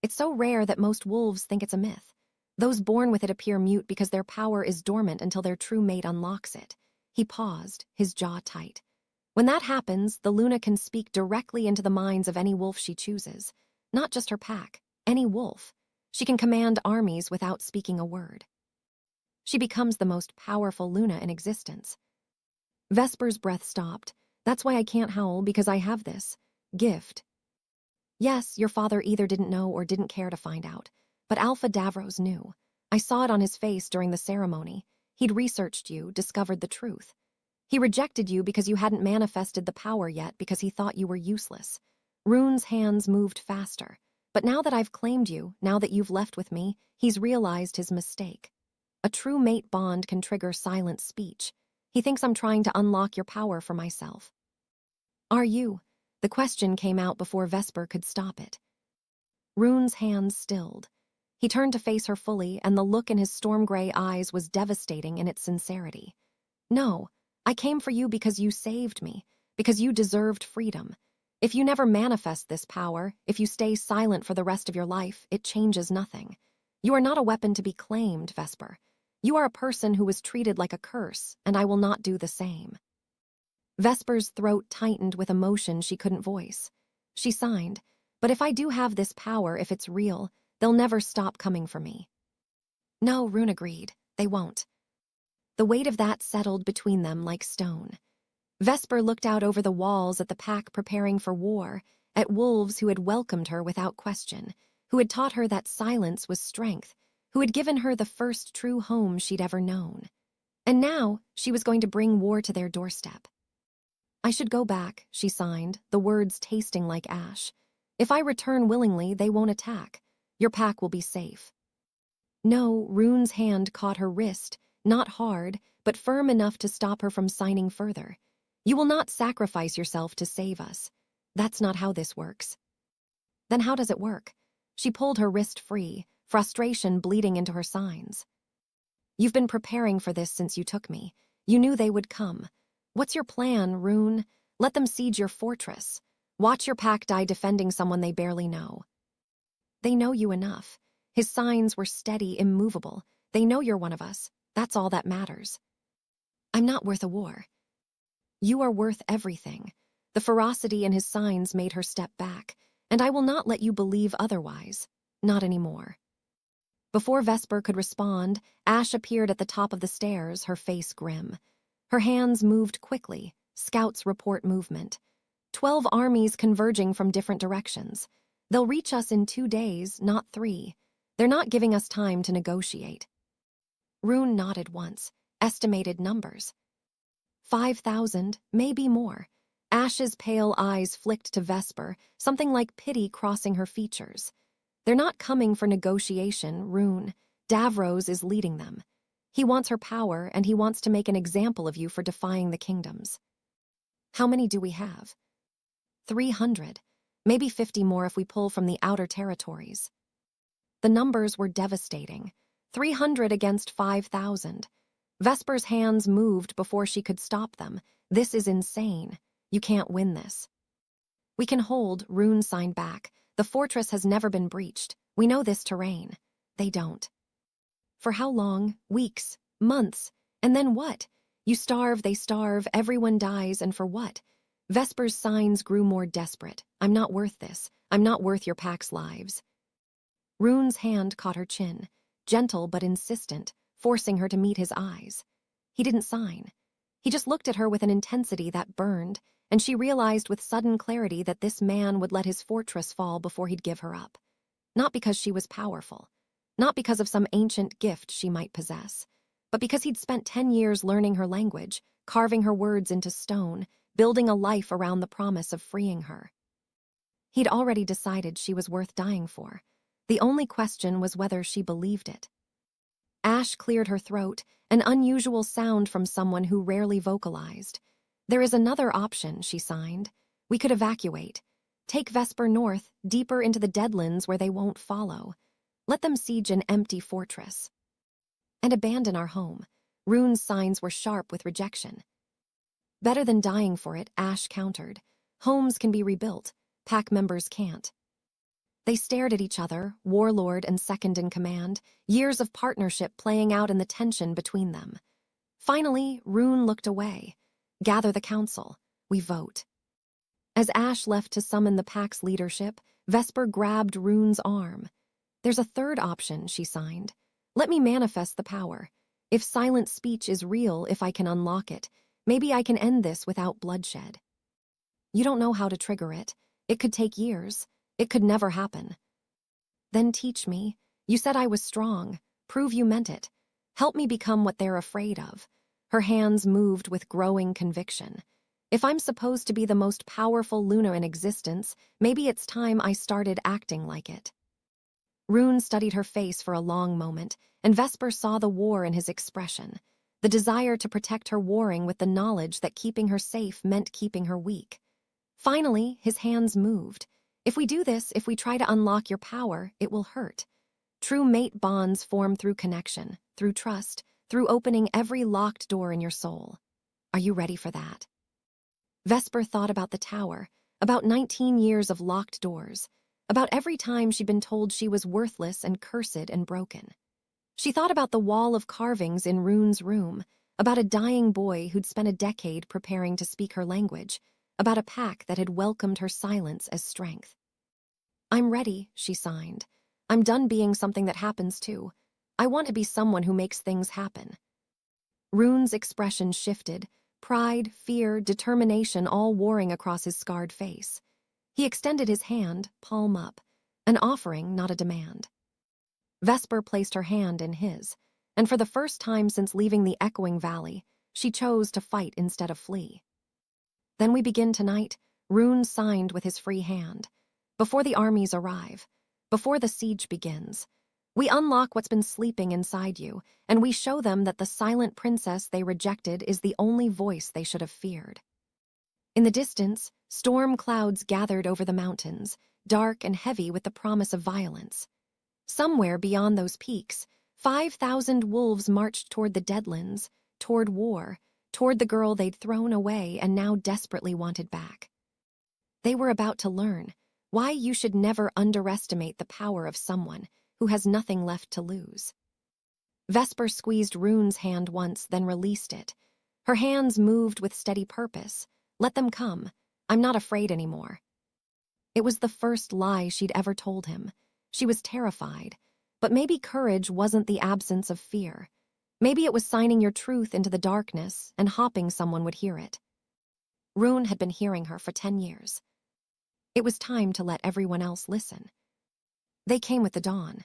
It's so rare that most wolves think it's a myth. Those born with it appear mute because their power is dormant until their true mate unlocks it. He paused, his jaw tight. When that happens, the Luna can speak directly into the minds of any wolf she chooses. Not just her pack, any wolf. She can command armies without speaking a word. She becomes the most powerful Luna in existence. Vesper's breath stopped. That's why I can't howl, because I have this gift. Yes, your father either didn't know or didn't care to find out. But Alpha Davros knew. I saw it on his face during the ceremony. He'd researched you, discovered the truth. He rejected you because you hadn't manifested the power yet, because he thought you were useless. Rune's hands moved faster. But now that I've claimed you, now that you've left with me, he's realized his mistake. A true mate bond can trigger silent speech. He thinks I'm trying to unlock your power for myself. Are you? The question came out before Vesper could stop it. Rune's hands stilled. He turned to face her fully, and the look in his storm-gray eyes was devastating in its sincerity. No, I came for you because you saved me, because you deserved freedom. If you never manifest this power, if you stay silent for the rest of your life, it changes nothing. You are not a weapon to be claimed, Vesper. You are a person who was treated like a curse, and I will not do the same. Vesper's throat tightened with emotion she couldn't voice. She signed, but if I do have this power, if it's real, they'll never stop coming for me. No, Rune agreed. They won't. The weight of that settled between them like stone. Vesper looked out over the walls at the pack preparing for war, at wolves who had welcomed her without question, who had taught her that silence was strength, who had given her the first true home she'd ever known. And now she was going to bring war to their doorstep. I should go back, she signed, the words tasting like ash. If I return willingly, they won't attack. Your pack will be safe. No, Rune's hand caught her wrist, not hard, but firm enough to stop her from signing further. You will not sacrifice yourself to save us. That's not how this works. Then how does it work? She pulled her wrist free, frustration bleeding into her signs. You've been preparing for this since you took me. You knew they would come. What's your plan, Rune? Let them siege your fortress. Watch your pack die defending someone they barely know. They know you enough. His signs were steady, immovable. They know you're one of us. That's all that matters. I'm not worth a war. You are worth everything. The ferocity in his signs made her step back, and I will not let you believe otherwise. Not anymore. Before Vesper could respond, Ash appeared at the top of the stairs, her face grim. Her hands moved quickly, scouts report movement. 12 armies converging from different directions. They'll reach us in 2 days, not 3. They're not giving us time to negotiate. Rune nodded once, estimated numbers. 5,000, maybe more. Ash's pale eyes flicked to Vesper, something like pity crossing her features. They're not coming for negotiation, Rune. Davros is leading them. He wants her power, and he wants to make an example of you for defying the kingdoms. How many do we have? 300. Maybe 50 more if we pull from the outer territories. The numbers were devastating. 300 against 5,000. Vesper's hands moved before she could stop them. This is insane. You can't win this. We can hold, Rune signed back. The fortress has never been breached. We know this terrain. They don't. For how long? Weeks, months. And then what? You starve, they starve, everyone dies, and for what? Vesper's signs grew more desperate. I'm not worth this. I'm not worth your pack's lives. Rune's hand caught her chin, gentle but insistent, forcing her to meet his eyes. He didn't sign. He just looked at her with an intensity that burned, and she realized with sudden clarity that this man would let his fortress fall before he'd give her up. Not because she was powerful, not because of some ancient gift she might possess, but because he'd spent 10 years learning her language, carving her words into stone, building a life around the promise of freeing her. He'd already decided she was worth dying for. The only question was whether she believed it. Ash cleared her throat, an unusual sound from someone who rarely vocalized. There is another option, she signed. We could evacuate. Take Vesper north, deeper into the Deadlands where they won't follow. Let them siege an empty fortress. And abandon our home. Rune's signs were sharp with rejection. Better than dying for it, Ash countered. Homes can be rebuilt. Pack members can't. They stared at each other, warlord and second-in-command, years of partnership playing out in the tension between them. Finally, Rune looked away. Gather the council. We vote. As Ash left to summon the pack's leadership, Vesper grabbed Rune's arm. There's a third option, she signed. Let me manifest the power. If silent speech is real, if I can unlock it, maybe I can end this without bloodshed. You don't know how to trigger it. It could take years. It could never happen. Then teach me. You said I was strong. Prove you meant it. Help me become what they're afraid of. Her hands moved with growing conviction. If I'm supposed to be the most powerful Luna in existence, maybe it's time I started acting like it. Rune studied her face for a long moment, and Vesper saw the war in his expression, the desire to protect her warring with the knowledge that keeping her safe meant keeping her weak. Finally, his hands moved. If we do this, if we try to unlock your power, it will hurt. True mate bonds form through connection, through trust, through opening every locked door in your soul. Are you ready for that? Vesper thought about the tower, about 19 years of locked doors, about every time she'd been told she was worthless and cursed and broken. She thought about the wall of carvings in Rune's room, about a dying boy who'd spent a decade preparing to speak her language, about a pack that had welcomed her silence as strength. I'm ready, she signed. I'm done being something that happens too. I want to be someone who makes things happen. Rune's expression shifted, pride, fear, determination all warring across his scarred face. He extended his hand, palm up, an offering, not a demand. Vesper placed her hand in his, and for the first time since leaving the echoing valley, she chose to fight instead of flee. Then we begin tonight, Rune signed with his free hand. Before the armies arrive, before the siege begins, we unlock what's been sleeping inside you, and we show them that the silent princess they rejected is the only voice they should have feared. In the distance, storm clouds gathered over the mountains, dark and heavy with the promise of violence. Somewhere beyond those peaks, 5,000 wolves marched toward the Deadlands, toward war, toward the girl they'd thrown away and now desperately wanted back. They were about to learn why you should never underestimate the power of someone who has nothing left to lose. Vesper squeezed Rune's hand once, then released it. Her hands moved with steady purpose. Let them come. I'm not afraid anymore. It was the first lie she'd ever told him. She was terrified. But maybe courage wasn't the absence of fear. Maybe it was signing your truth into the darkness and hoping someone would hear it. Rune had been hearing her for 10 years. It was time to let everyone else listen. They came with the dawn.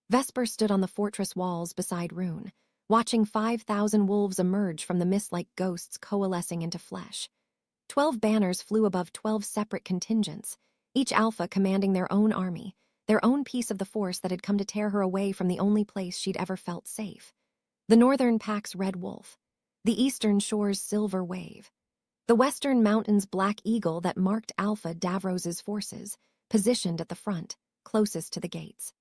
Vesper stood on the fortress walls beside Rune, watching 5,000 wolves emerge from the mist like ghosts coalescing into flesh. 12 banners flew above 12 separate contingents, each alpha commanding their own army, their own piece of the force that had come to tear her away from the only place she'd ever felt safe. The northern pack's red wolf, the eastern shore's silver wave, the western mountain's black eagle that marked Alpha Davros's forces, positioned at the front, closest to the gates.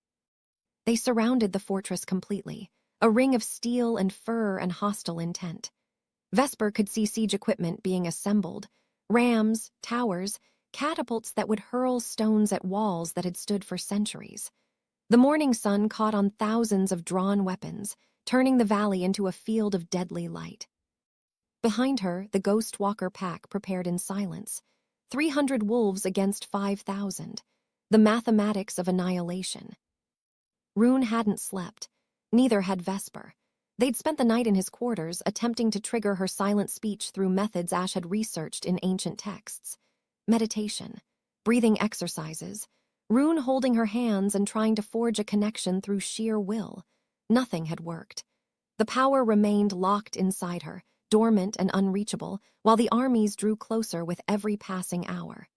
They surrounded the fortress completely, a ring of steel and fur and hostile intent. Vesper could see siege equipment being assembled, rams, towers, catapults that would hurl stones at walls that had stood for centuries. The morning sun caught on thousands of drawn weapons, turning the valley into a field of deadly light. Behind her, the Ghost Walker pack prepared in silence. 300 wolves against 5,000. The mathematics of annihilation. Rune hadn't slept. Neither had Vesper. They'd spent the night in his quarters, attempting to trigger her silent speech through methods Ash had researched in ancient texts. Meditation, breathing exercises, Rune holding her hands and trying to forge a connection through sheer will. Nothing had worked. The power remained locked inside her, dormant and unreachable, while the armies drew closer with every passing hour.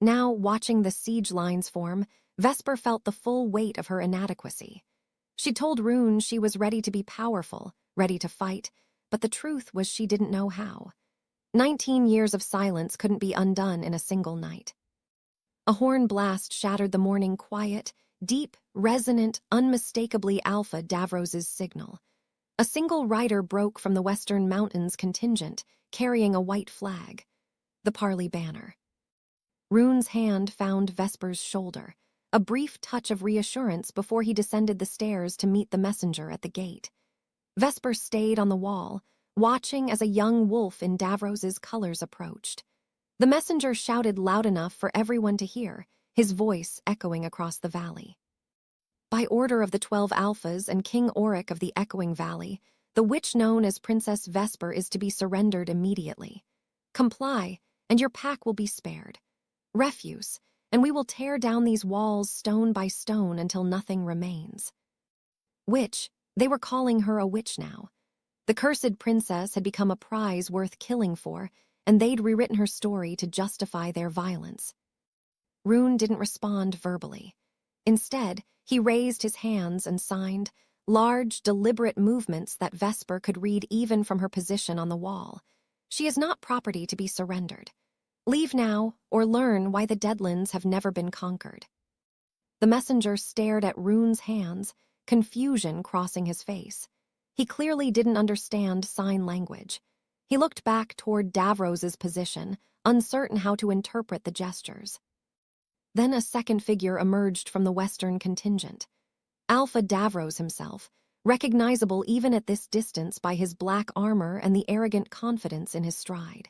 Now, watching the siege lines form, Vesper felt the full weight of her inadequacy. She told Rune she was ready to be powerful, ready to fight, but the truth was she didn't know how. 19 years of silence couldn't be undone in a single night. A horn blast shattered the morning quiet, deep, resonant, unmistakably Alpha Davros's signal. A single rider broke from the western mountains contingent, carrying a white flag, the Parley banner. Rune's hand found Vesper's shoulder, a brief touch of reassurance before he descended the stairs to meet the messenger at the gate. Vesper stayed on the wall, watching as a young wolf in Davros's colors approached. The messenger shouted loud enough for everyone to hear, his voice echoing across the valley. By order of the 12 Alphas and King Auric of the Echoing Valley, the witch known as Princess Vesper is to be surrendered immediately. Comply, and your pack will be spared. Refuse, and we will tear down these walls stone by stone until nothing remains. Witch, they were calling her a witch now. The cursed princess had become a prize worth killing for, and they'd rewritten her story to justify their violence. Rune didn't respond verbally. Instead, he raised his hands and signed, large, deliberate movements that Vesper could read even from her position on the wall. She is not property to be surrendered. Leave now, or learn why the Deadlands have never been conquered. The messenger stared at Rune's hands, confusion crossing his face. He clearly didn't understand sign language. He looked back toward Davros's position, uncertain how to interpret the gestures. Then a second figure emerged from the Western contingent. Alpha Davros himself, recognizable even at this distance by his black armor and the arrogant confidence in his stride.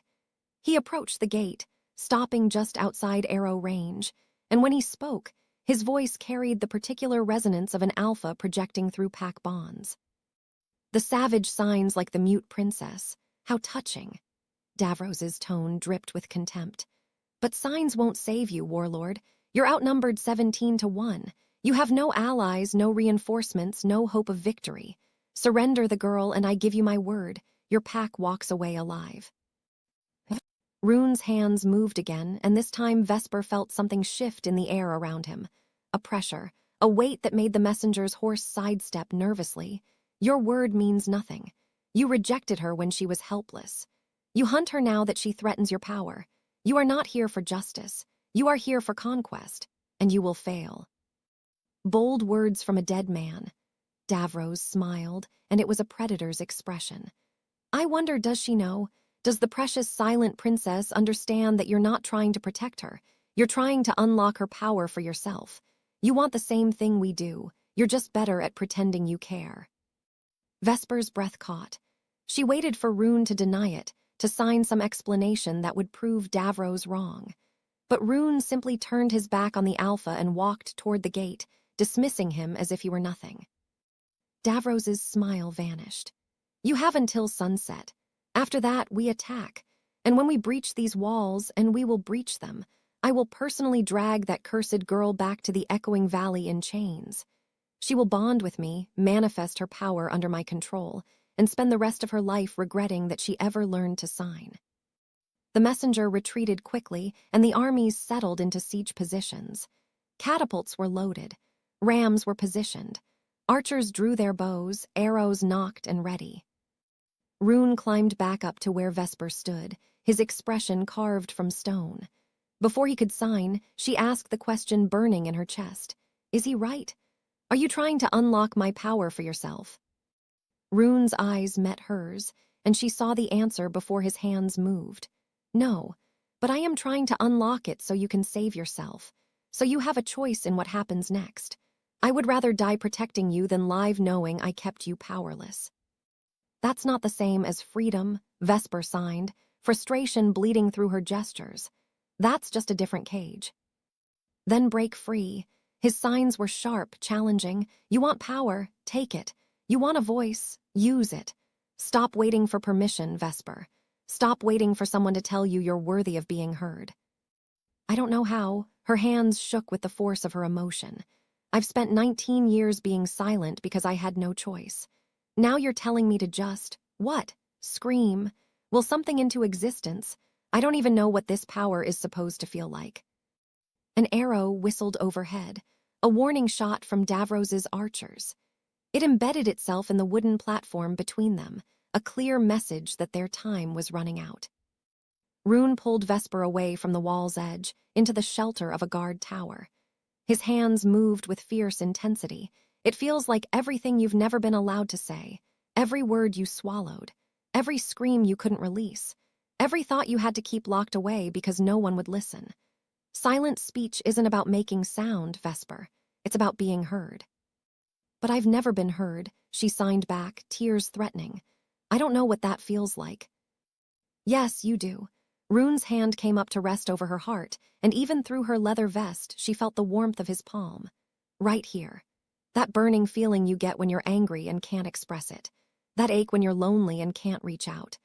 He approached the gate, stopping just outside arrow range, and when he spoke, his voice carried the particular resonance of an alpha projecting through pack bonds. The savage signs like the mute princess. How touching. Davros's tone dripped with contempt. But signs won't save you, warlord. You're outnumbered 17-1. You have no allies, no reinforcements, no hope of victory. Surrender the girl and I give you my word, your pack walks away alive. Rune's hands moved again, and this time Vesper felt something shift in the air around him. A pressure, a weight that made the messenger's horse sidestep nervously. Your word means nothing. You rejected her when she was helpless. You hunt her now that she threatens your power. You are not here for justice. You are here for conquest, and you will fail. Bold words from a dead man. Davros smiled, and it was a predator's expression. I wonder, does she know? Does the precious silent princess understand that you're not trying to protect her? You're trying to unlock her power for yourself. You want the same thing we do. You're just better at pretending you care. Vesper's breath caught. She waited for Rune to deny it, to sign some explanation that would prove Davros wrong. But Rune simply turned his back on the alpha and walked toward the gate, dismissing him as if he were nothing. Davros's smile vanished. You have until sunset. After that, we attack. And when we breach these walls, and we will breach them, I will personally drag that cursed girl back to the echoing valley in chains. She will bond with me, manifest her power under my control, and spend the rest of her life regretting that she ever learned to sign. The messenger retreated quickly, and the armies settled into siege positions. Catapults were loaded. Rams were positioned. Archers drew their bows, arrows nocked and ready. Rune climbed back up to where Vesper stood, his expression carved from stone. Before he could sign, she asked the question burning in her chest. Is he right? Are you trying to unlock my power for yourself? Rune's eyes met hers, and she saw the answer before his hands moved. No, but I am trying to unlock it so you can save yourself, so you have a choice in what happens next. I would rather die protecting you than live knowing I kept you powerless. That's not the same as freedom, Vesper signed, frustration bleeding through her gestures. That's just a different cage. Then break free. His signs were sharp, challenging. You want power, take it. You want a voice, use it. Stop waiting for permission, Vesper. Stop waiting for someone to tell you you're worthy of being heard. I don't know how. Her hands shook with the force of her emotion. I've spent 19 years being silent because I had no choice. Now you're telling me to just, what? Scream. Will something into existence. I don't even know what this power is supposed to feel like. An arrow whistled overhead, a warning shot from Davros's archers. It embedded itself in the wooden platform between them, a clear message that their time was running out. Rune pulled Vesper away from the wall's edge, into the shelter of a guard tower. His hands moved with fierce intensity. It feels like everything you've never been allowed to say, every word you swallowed, every scream you couldn't release, every thought you had to keep locked away because no one would listen. Silent speech isn't about making sound, Vesper. It's about being heard. But I've never been heard, she signed back, tears threatening. I don't know what that feels like. Yes, you do. Rune's hand came up to rest over her heart, and even through her leather vest, she felt the warmth of his palm. Right here. That burning feeling you get when you're angry and can't express it. That ache when you're lonely and can't reach out.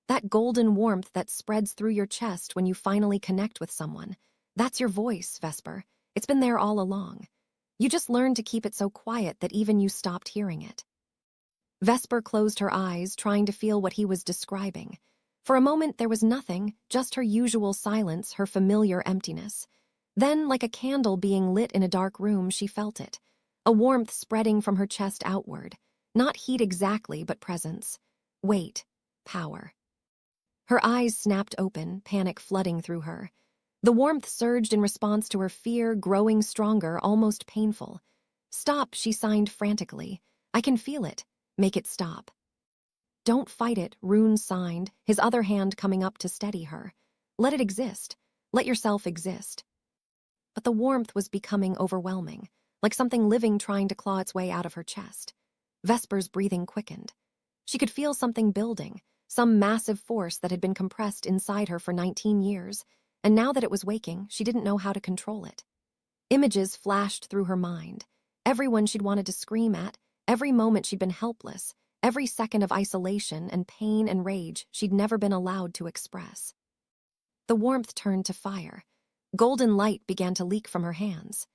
That golden warmth that spreads through your chest when you finally connect with someone. That's your voice, Vesper. It's been there all along. You just learned to keep it so quiet that even you stopped hearing it. Vesper closed her eyes, trying to feel what he was describing. For a moment, there was nothing, just her usual silence, her familiar emptiness. Then, like a candle being lit in a dark room, she felt it. A warmth spreading from her chest outward. Not heat exactly, but presence. Weight. Power. Her eyes snapped open, panic flooding through her. The warmth surged in response to her fear, growing stronger, almost painful. Stop, she signed frantically. I can feel it. Make it stop. Don't fight it, Rune signed, his other hand coming up to steady her. Let it exist. Let yourself exist. But the warmth was becoming overwhelming, like something living trying to claw its way out of her chest. Vesper's breathing quickened. She could feel something building, some massive force that had been compressed inside her for 19 years, and now that it was waking, she didn't know how to control it. Images flashed through her mind. Everyone she'd wanted to scream at, every moment she'd been helpless, every second of isolation and pain and rage she'd never been allowed to express. The warmth turned to fire. Golden light began to leak from her hands.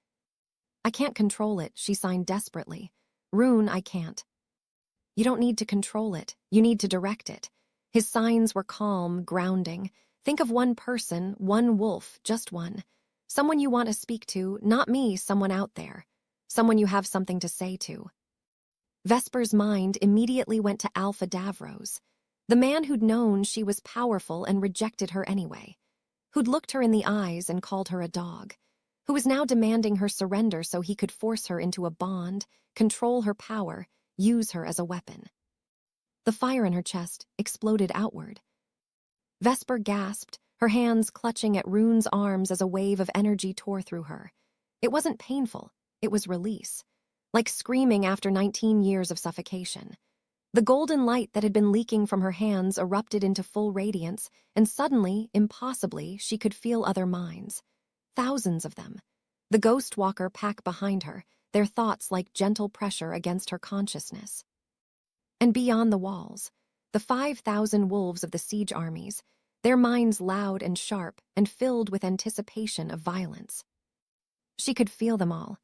I can't control it, she signed desperately. Rune, I can't. You don't need to control it, you need to direct it. His signs were calm, grounding. Think of one person, one wolf, just one. Someone you want to speak to, not me, someone out there. Someone you have something to say to. Vesper's mind immediately went to Alpha Davros, the man who'd known she was powerful and rejected her anyway, who'd looked her in the eyes and called her a dog, who was now demanding her surrender so he could force her into a bond, control her power, use her as a weapon. The fire in her chest exploded outward. Vesper gasped, her hands clutching at Rune's arms as a wave of energy tore through her. It wasn't painful, it was release, like screaming after 19 years of suffocation. The golden light that had been leaking from her hands erupted into full radiance, and suddenly, impossibly, she could feel other minds. Thousands of them. The ghost walker pack behind her, their thoughts like gentle pressure against her consciousness. And beyond the walls, the 5,000 wolves of the siege armies, their minds loud and sharp and filled with anticipation of violence. She could feel them all.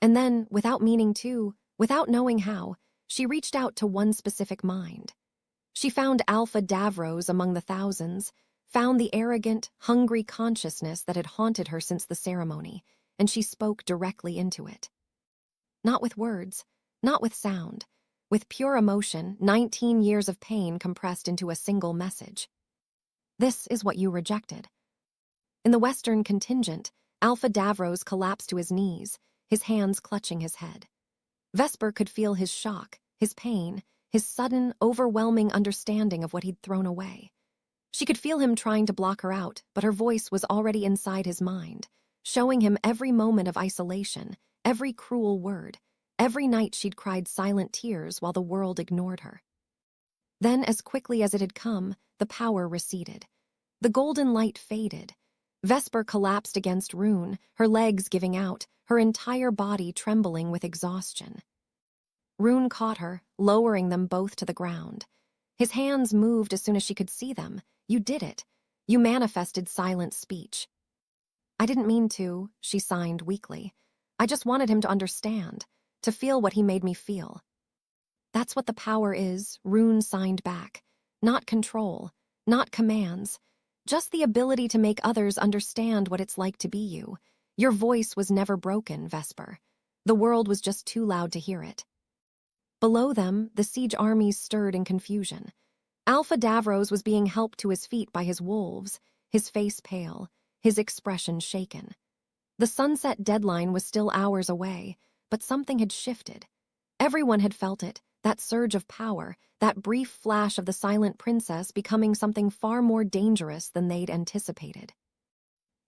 And then, without meaning to, without knowing how, she reached out to one specific mind. She found Alpha Davros among the thousands, found the arrogant, hungry consciousness that had haunted her since the ceremony, and she spoke directly into it. Not with words, not with sound, with pure emotion, 19 years of pain compressed into a single message. This is what you rejected. In the Western contingent, Alpha Davros collapsed to his knees, his hands clutching his head. Vesper could feel his shock, his pain, his sudden, overwhelming understanding of what he'd thrown away. She could feel him trying to block her out, but her voice was already inside his mind, showing him every moment of isolation, every cruel word, every night she'd cried silent tears while the world ignored her. Then, as quickly as it had come, the power receded. The golden light faded. Vesper collapsed against Rune, her legs giving out, her entire body trembling with exhaustion. Rune caught her, lowering them both to the ground. His hands moved as soon as she could see them. You did it. You manifested silent speech. I didn't mean to, she signed weakly. I just wanted him to understand, to feel what he made me feel. That's what the power is, Rune signed back. Not control, not commands, just the ability to make others understand what it's like to be you. Your voice was never broken, Vesper. The world was just too loud to hear it. Below them, the siege armies stirred in confusion. Alpha Davros was being helped to his feet by his wolves, his face pale, his expression shaken. The sunset deadline was still hours away, but something had shifted. Everyone had felt it, that surge of power, that brief flash of the silent princess becoming something far more dangerous than they'd anticipated.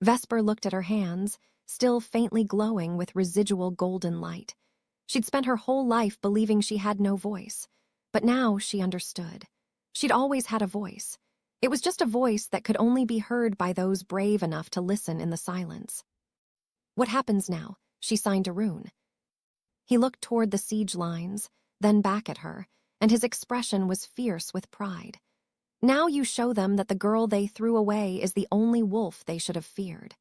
Vesper looked at her hands, still faintly glowing with residual golden light. She'd spent her whole life believing she had no voice, but now she understood. She'd always had a voice. It was just a voice that could only be heard by those brave enough to listen in the silence. What happens now? She signed to Rune. He looked toward the siege lines, then back at her, and his expression was fierce with pride. Now you show them that the girl they threw away is the only wolf they should have feared.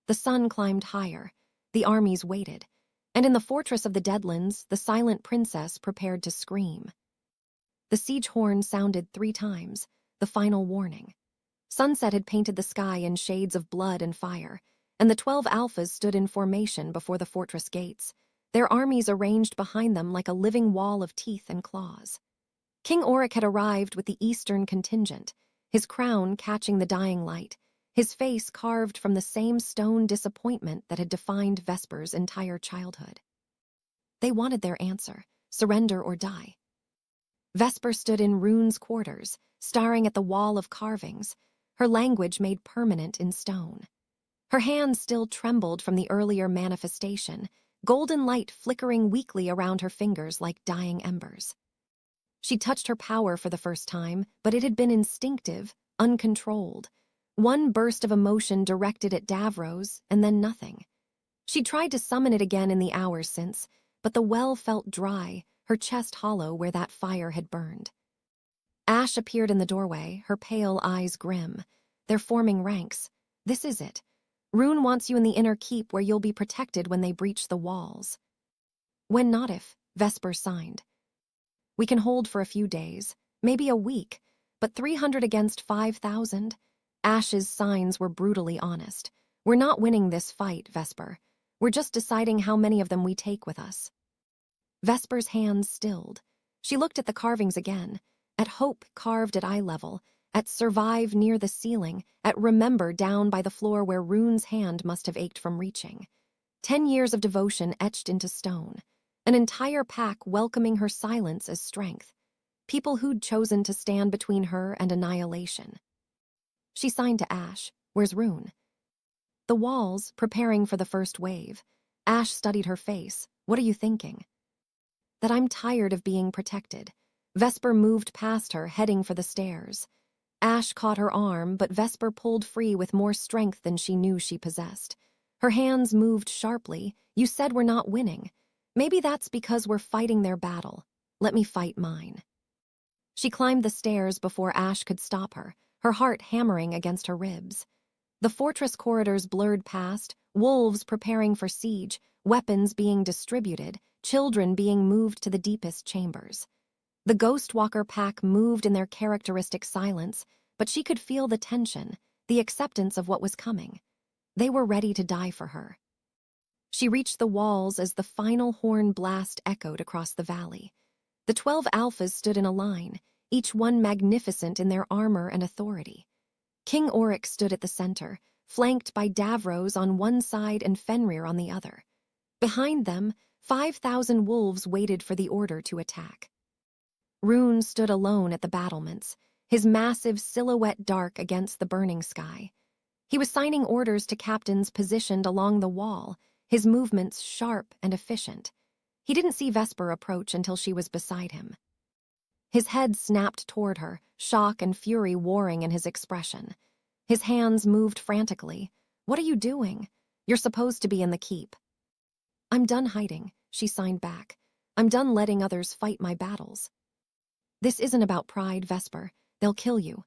The sun climbed higher. The armies waited. And in the fortress of the Deadlands, the silent princess prepared to scream. The siege horn sounded 3 times, the final warning. Sunset had painted the sky in shades of blood and fire, and the 12 alphas stood in formation before the fortress gates, their armies arranged behind them like a living wall of teeth and claws. King Auric had arrived with the eastern contingent, his crown catching the dying light, his face carved from the same stone disappointment that had defined Vesper's entire childhood. They wanted their answer, surrender or die. Vesper stood in Rune's quarters, staring at the wall of carvings, her language made permanent in stone. Her hands still trembled from the earlier manifestation, golden light flickering weakly around her fingers like dying embers. She touched her power for the first time, but it had been instinctive, uncontrolled. One burst of emotion directed at Davros, and then nothing. She tried to summon it again in the hours since, but the well felt dry, her chest hollow where that fire had burned. Ash appeared in the doorway, her pale eyes grim. They're forming ranks. This is it. Rune wants you in the inner keep where you'll be protected when they breach the walls. When not if, Vesper signed. We can hold for a few days, maybe a week, but 300 against 5,000? Ash's signs were brutally honest. We're not winning this fight, Vesper. We're just deciding how many of them we take with us. Vesper's hands stilled. She looked at the carvings again, at Hope carved at eye level, at Survive near the ceiling, at Remember down by the floor where Rune's hand must have ached from reaching. 10 years of devotion etched into stone. An entire pack welcoming her silence as strength. People who'd chosen to stand between her and annihilation. She signed to Ash. Where's Rune? The walls, preparing for the first wave. Ash studied her face. What are you thinking? That I'm tired of being protected. Vesper moved past her, heading for the stairs. Ash caught her arm, but Vesper pulled free with more strength than she knew she possessed. Her hands moved sharply. You said we're not winning. Maybe that's because we're fighting their battle. Let me fight mine. She climbed the stairs before Ash could stop her, her heart hammering against her ribs. The fortress corridors blurred past, wolves preparing for siege, weapons being distributed, children being moved to the deepest chambers. The Ghostwalker pack moved in their characteristic silence, but she could feel the tension, the acceptance of what was coming. They were ready to die for her. She reached the walls as the final horn blast echoed across the valley. The 12 alphas stood in a line, each one magnificent in their armor and authority. King Auric stood at the center, flanked by Davros on one side and Fenrir on the other. Behind them, 5,000 wolves waited for the order to attack. Rune stood alone at the battlements, his massive silhouette dark against the burning sky. He was signing orders to captains positioned along the wall, his movements sharp and efficient. He didn't see Vesper approach until she was beside him. His head snapped toward her, shock and fury warring in his expression. His hands moved frantically. What are you doing? You're supposed to be in the keep. I'm done hiding, she signed back. I'm done letting others fight my battles. This isn't about pride, Vesper. They'll kill you.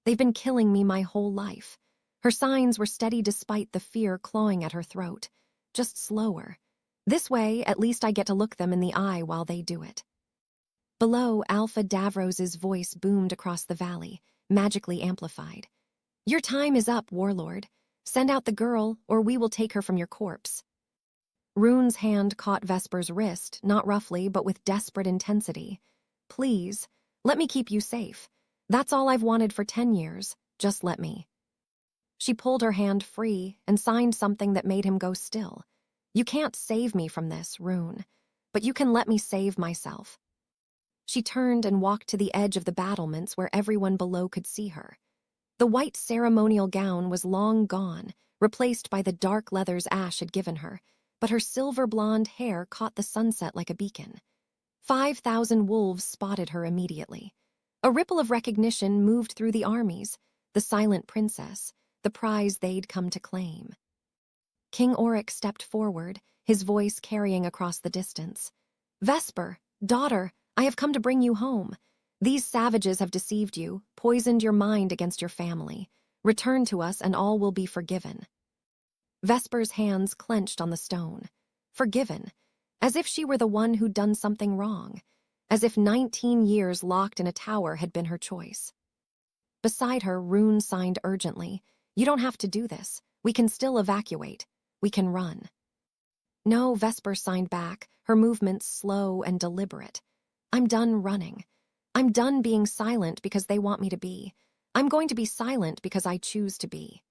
They've been killing me my whole life. Her signs were steady despite the fear clawing at her throat. Just slower. This way, at least I get to look them in the eye while they do it. Below, Alpha Davros's voice boomed across the valley, magically amplified. Your time is up, Warlord. Send out the girl, or we will take her from your corpse. Rune's hand caught Vesper's wrist, not roughly, but with desperate intensity. Please, let me keep you safe. That's all I've wanted for 10 years. Just let me. She pulled her hand free and signed something that made him go still. You can't save me from this, Rune, but you can let me save myself. She turned and walked to the edge of the battlements where everyone below could see her. The white ceremonial gown was long gone, replaced by the dark leathers Ash had given her, but her silver blonde hair caught the sunset like a beacon. 5,000 wolves spotted her immediately. A ripple of recognition moved through the armies, the silent princess, the prize they'd come to claim. King Auric stepped forward, his voice carrying across the distance. Vesper, daughter, I have come to bring you home. These savages have deceived you, poisoned your mind against your family. Return to us and all will be forgiven. Vesper's hands clenched on the stone. Forgiven, as if she were the one who'd done something wrong, as if 19 years locked in a tower had been her choice. Beside her, Rune signed urgently, "You don't have to do this. We can still evacuate. We can run." No, Vesper signed back, her movements slow and deliberate. "I'm done running. I'm done being silent because they want me to be. I'm going to be silent because I choose to be."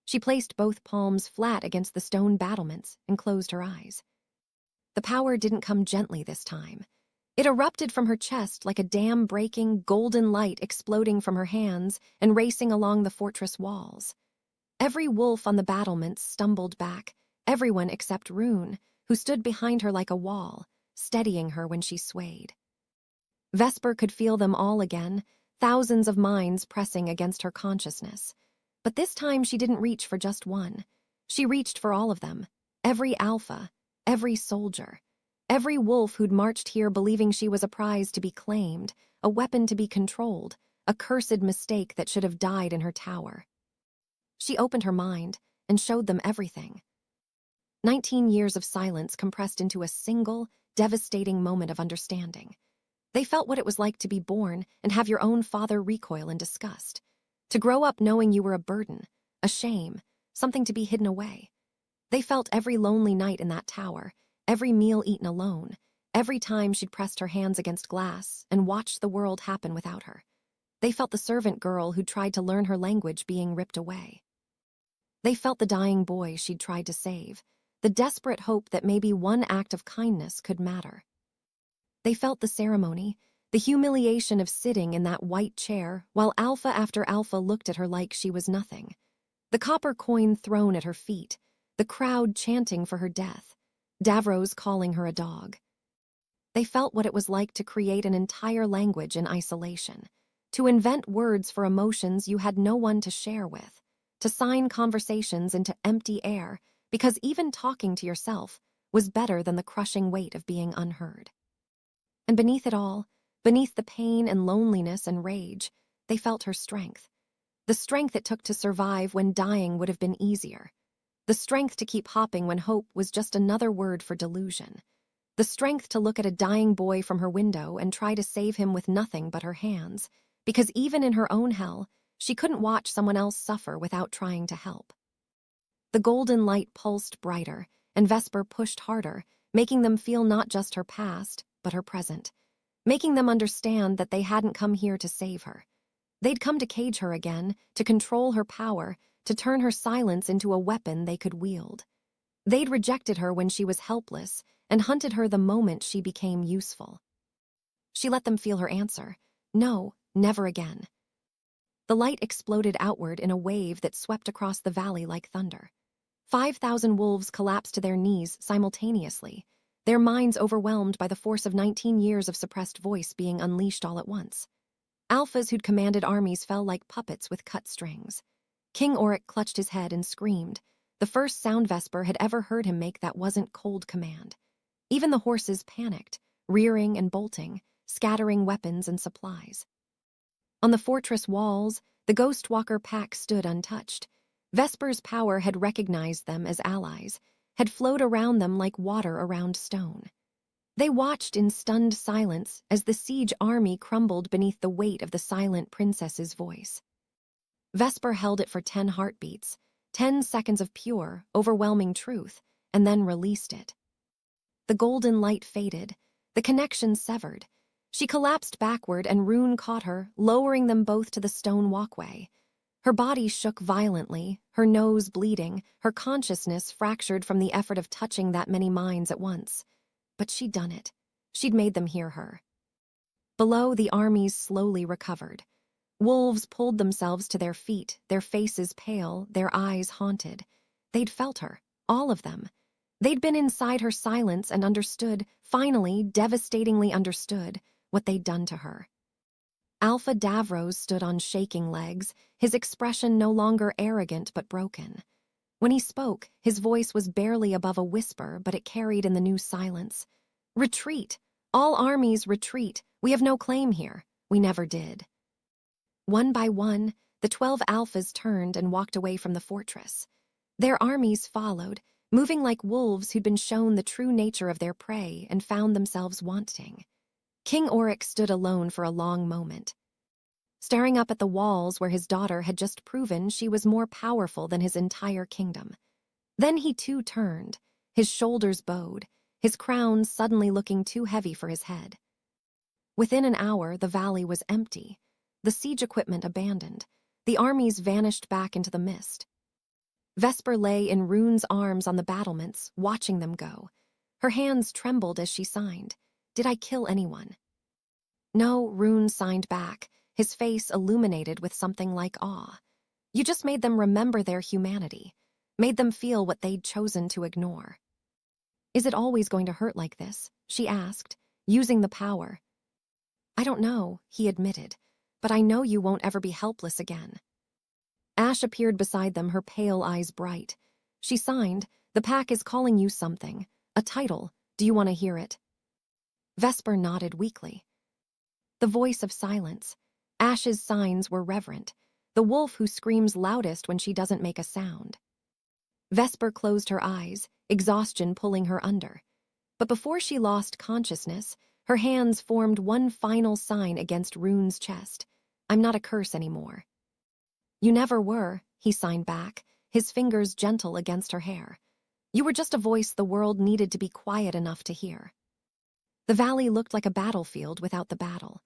She placed both palms flat against the stone battlements and closed her eyes. The power didn't come gently this time. It erupted from her chest like a dam-breaking, golden light exploding from her hands and racing along the fortress walls. Every wolf on the battlements stumbled back, everyone except Rune, who stood behind her like a wall, steadying her when she swayed. Vesper could feel them all again, thousands of minds pressing against her consciousness. But this time she didn't reach for just one. She reached for all of them, every alpha, every soldier, every wolf who'd marched here believing she was a prize to be claimed, a weapon to be controlled, a cursed mistake that should have died in her tower. She opened her mind and showed them everything. 19 years of silence compressed into a single, devastating moment of understanding. They felt what it was like to be born and have your own father recoil in disgust. To grow up knowing you were a burden, a shame, something to be hidden away. They felt every lonely night in that tower, every meal eaten alone, every time she'd pressed her hands against glass and watched the world happen without her. They felt the servant girl who'd tried to learn her language being ripped away. They felt the dying boy she'd tried to save, the desperate hope that maybe one act of kindness could matter. They felt the ceremony, the humiliation of sitting in that white chair while alpha after alpha looked at her like she was nothing. The copper coin thrown at her feet, the crowd chanting for her death, Davros calling her a dog. They felt what it was like to create an entire language in isolation, to invent words for emotions you had no one to share with, to sign conversations into empty air because even talking to yourself was better than the crushing weight of being unheard. And beneath it all, beneath the pain and loneliness and rage, they felt her strength. The strength it took to survive when dying would have been easier. The strength to keep hopping when hope was just another word for delusion. The strength to look at a dying boy from her window and try to save him with nothing but her hands, because even in her own hell, she couldn't watch someone else suffer without trying to help. The golden light pulsed brighter, and Vesper pushed harder, making them feel not just her past, but her present. Making them understand that they hadn't come here to save her. They'd come to cage her again, to control her power, to turn her silence into a weapon they could wield. They'd rejected her when she was helpless and hunted her the moment she became useful. She let them feel her answer. No, never again. The light exploded outward in a wave that swept across the valley like thunder. 5,000 wolves collapsed to their knees simultaneously, their minds overwhelmed by the force of 19 years of suppressed voice being unleashed all at once. Alphas who'd commanded armies fell like puppets with cut strings. King Auric clutched his head and screamed, the first sound Vesper had ever heard him make that wasn't cold command. Even the horses panicked, rearing and bolting, scattering weapons and supplies. On the fortress walls, the Ghostwalker pack stood untouched. Vesper's power had recognized them as allies, had flowed around them like water around stone. They watched in stunned silence as the siege army crumbled beneath the weight of the silent princess's voice. Vesper held it for 10 heartbeats, 10 seconds of pure, overwhelming truth, and then released it. The golden light faded, the connection severed. She collapsed backward and Rune caught her, lowering them both to the stone walkway. Her body shook violently, her nose bleeding, her consciousness fractured from the effort of touching that many minds at once. But she'd done it. She'd made them hear her. Below, the armies slowly recovered. Wolves pulled themselves to their feet, their faces pale, their eyes haunted. They'd felt her, all of them. They'd been inside her silence and understood, finally, devastatingly understood, what they'd done to her. Alpha Davros stood on shaking legs, his expression no longer arrogant but broken. When he spoke, his voice was barely above a whisper, but it carried in the new silence. "Retreat! All armies retreat! We have no claim here. We never did." One by one, the 12 alphas turned and walked away from the fortress. Their armies followed, moving like wolves who'd been shown the true nature of their prey and found themselves wanting. King Oryx stood alone for a long moment, staring up at the walls where his daughter had just proven she was more powerful than his entire kingdom. Then he too turned, his shoulders bowed, his crown suddenly looking too heavy for his head. Within an hour, the valley was empty, the siege equipment abandoned, the armies vanished back into the mist. Vesper lay in Rune's arms on the battlements, watching them go. Her hands trembled as she signed. "Did I kill anyone?" "No," Rune signed back, his face illuminated with something like awe. "You just made them remember their humanity, made them feel what they'd chosen to ignore." "Is it always going to hurt like this?" she asked, using the power. "I don't know," he admitted, "but I know you won't ever be helpless again." Ash appeared beside them, her pale eyes bright. She signed, "The pack is calling you something. A title. Do you want to hear it?" Vesper nodded weakly. "The voice of silence." Ash's signs were reverent. "The wolf who screams loudest when she doesn't make a sound." Vesper closed her eyes, exhaustion pulling her under. But before she lost consciousness, her hands formed one final sign against Rune's chest. "I'm not a curse anymore." "You never were," he signed back, his fingers gentle against her hair. "You were just a voice the world needed to be quiet enough to hear." The valley looked like a battlefield without the battle.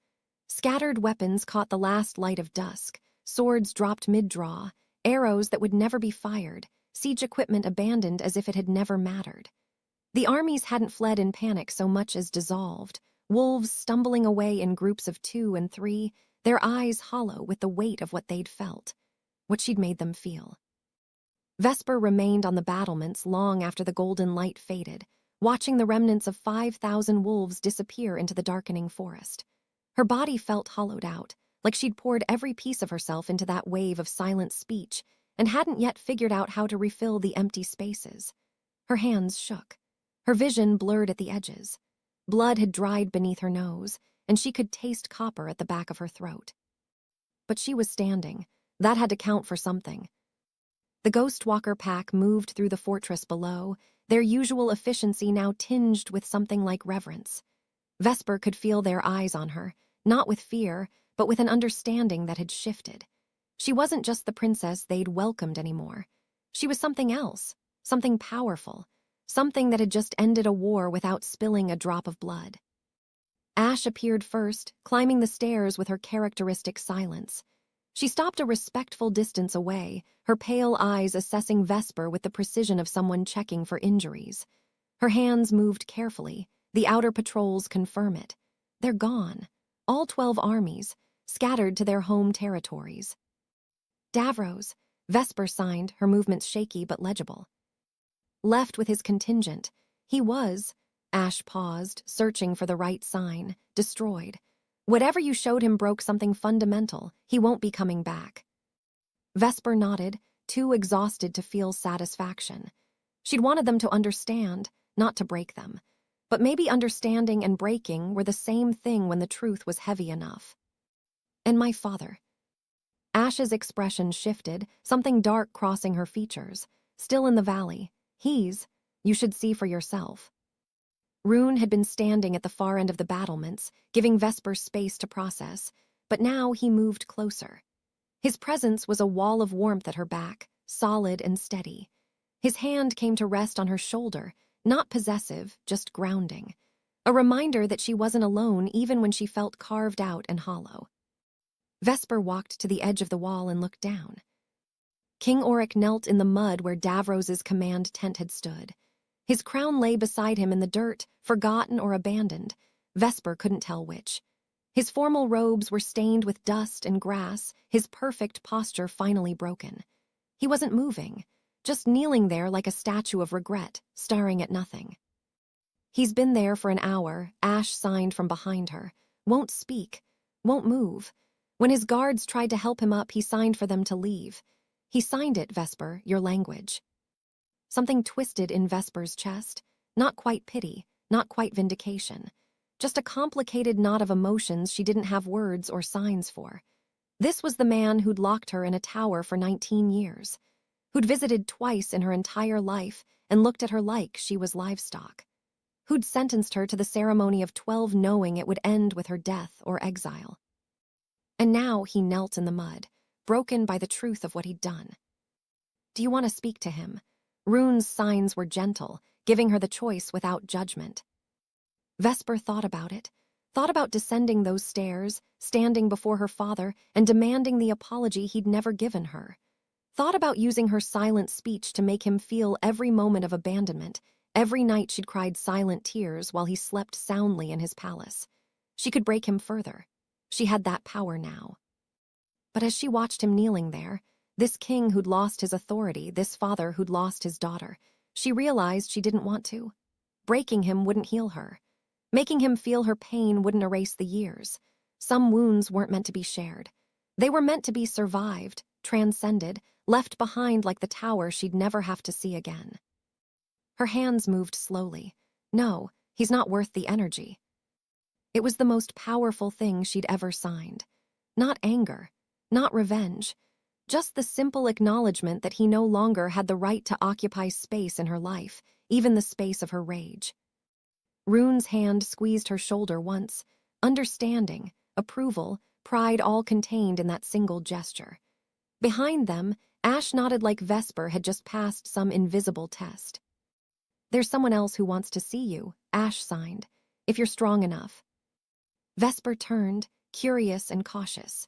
Scattered weapons caught the last light of dusk, swords dropped mid-draw, arrows that would never be fired, siege equipment abandoned as if it had never mattered. The armies hadn't fled in panic so much as dissolved, wolves stumbling away in groups of 2 and 3, their eyes hollow with the weight of what they'd felt, what she'd made them feel. Vesper remained on the battlements long after the golden light faded, watching the remnants of 5,000 wolves disappear into the darkening forest. Her body felt hollowed out, like she'd poured every piece of herself into that wave of silent speech and hadn't yet figured out how to refill the empty spaces. Her hands shook. Her vision blurred at the edges. Blood had dried beneath her nose, and she could taste copper at the back of her throat. But she was standing. That had to count for something. The Ghostwalker pack moved through the fortress below, their usual efficiency now tinged with something like reverence. Vesper could feel their eyes on her, not with fear, but with an understanding that had shifted. She wasn't just the princess they'd welcomed anymore. She was something else, something powerful, something that had just ended a war without spilling a drop of blood. Ash appeared first, climbing the stairs with her characteristic silence. She stopped a respectful distance away, her pale eyes assessing Vesper with the precision of someone checking for injuries. Her hands moved carefully. The outer patrols confirm it. They're gone. All 12 armies, scattered to their home territories. "Davros," Vesper signed, her movements shaky but legible. "Left with his contingent. He was," Ash paused, searching for the right sign, "destroyed. Whatever you showed him broke something fundamental. He won't be coming back." Vesper nodded, too exhausted to feel satisfaction. She'd wanted them to understand, not to break them. But maybe understanding and breaking were the same thing when the truth was heavy enough. "And my father." Ash's expression shifted, something dark crossing her features. "Still in the valley. You should see for yourself." Rune had been standing at the far end of the battlements, giving Vesper space to process, but now he moved closer. His presence was a wall of warmth at her back, solid and steady. His hand came to rest on her shoulder, not possessive, just grounding. A reminder that she wasn't alone even when she felt carved out and hollow. Vesper walked to the edge of the wall and looked down. King Oryx knelt in the mud where Davros's command tent had stood. His crown lay beside him in the dirt, forgotten or abandoned. Vesper couldn't tell which. His formal robes were stained with dust and grass, his perfect posture finally broken. He wasn't moving, just kneeling there like a statue of regret, staring at nothing. "He's been there for an hour," Ash signed from behind her. "Won't speak, won't move. When his guards tried to help him up, he signed for them to leave. He signed it, Vesper, your language." Something twisted in Vesper's chest, not quite pity, not quite vindication. Just a complicated knot of emotions she didn't have words or signs for. This was the man who'd locked her in a tower for 19 years. who'd visited twice in her entire life and looked at her like she was livestock, who'd sentenced her to the ceremony of 12 knowing it would end with her death or exile. And now he knelt in the mud, broken by the truth of what he'd done. Do you want to speak to him? Rune's signs were gentle, giving her the choice without judgment. Vesper thought about descending those stairs, standing before her father, and demanding the apology he'd never given her. Thought about using her silent speech to make him feel every moment of abandonment, every night she'd cried silent tears while he slept soundly in his palace. She could break him further. She had that power now. But as she watched him kneeling there, this king who'd lost his authority, this father who'd lost his daughter, she realized she didn't want to. Breaking him wouldn't heal her. Making him feel her pain wouldn't erase the years. Some wounds weren't meant to be shared. They were meant to be survived, transcended, left behind like the tower she'd never have to see again. Her hands moved slowly. No, he's not worth the energy. It was the most powerful thing she'd ever signed. Not anger, not revenge, just the simple acknowledgement that he no longer had the right to occupy space in her life, even the space of her rage. Rune's hand squeezed her shoulder once, understanding, approval, pride all contained in that single gesture. Behind them, Ash nodded like Vesper had just passed some invisible test. There's someone else who wants to see you, Ash signed, if you're strong enough. Vesper turned, curious and cautious.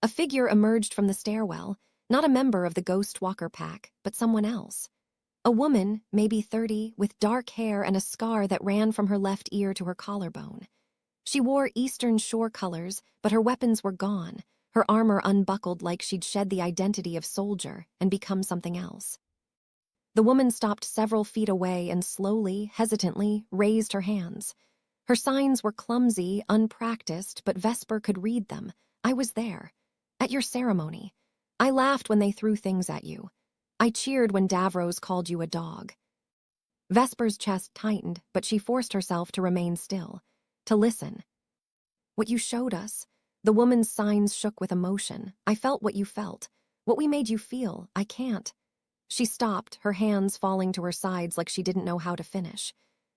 A figure emerged from the stairwell, not a member of the Ghost Walker pack, but someone else. A woman, maybe 30, with dark hair and a scar that ran from her left ear to her collarbone. She wore Eastern Shore colors, but her weapons were gone, her armor unbuckled like she'd shed the identity of soldier and become something else. The woman stopped several feet away and slowly, hesitantly, raised her hands. Her signs were clumsy, unpracticed, but Vesper could read them. I was there. At your ceremony. I laughed when they threw things at you. I cheered when Davros called you a dog. Vesper's chest tightened, but she forced herself to remain still, to listen. What you showed us. The woman's signs shook with emotion. I felt what you felt. What we made you feel. I can't. She stopped, her hands falling to her sides like she didn't know how to finish.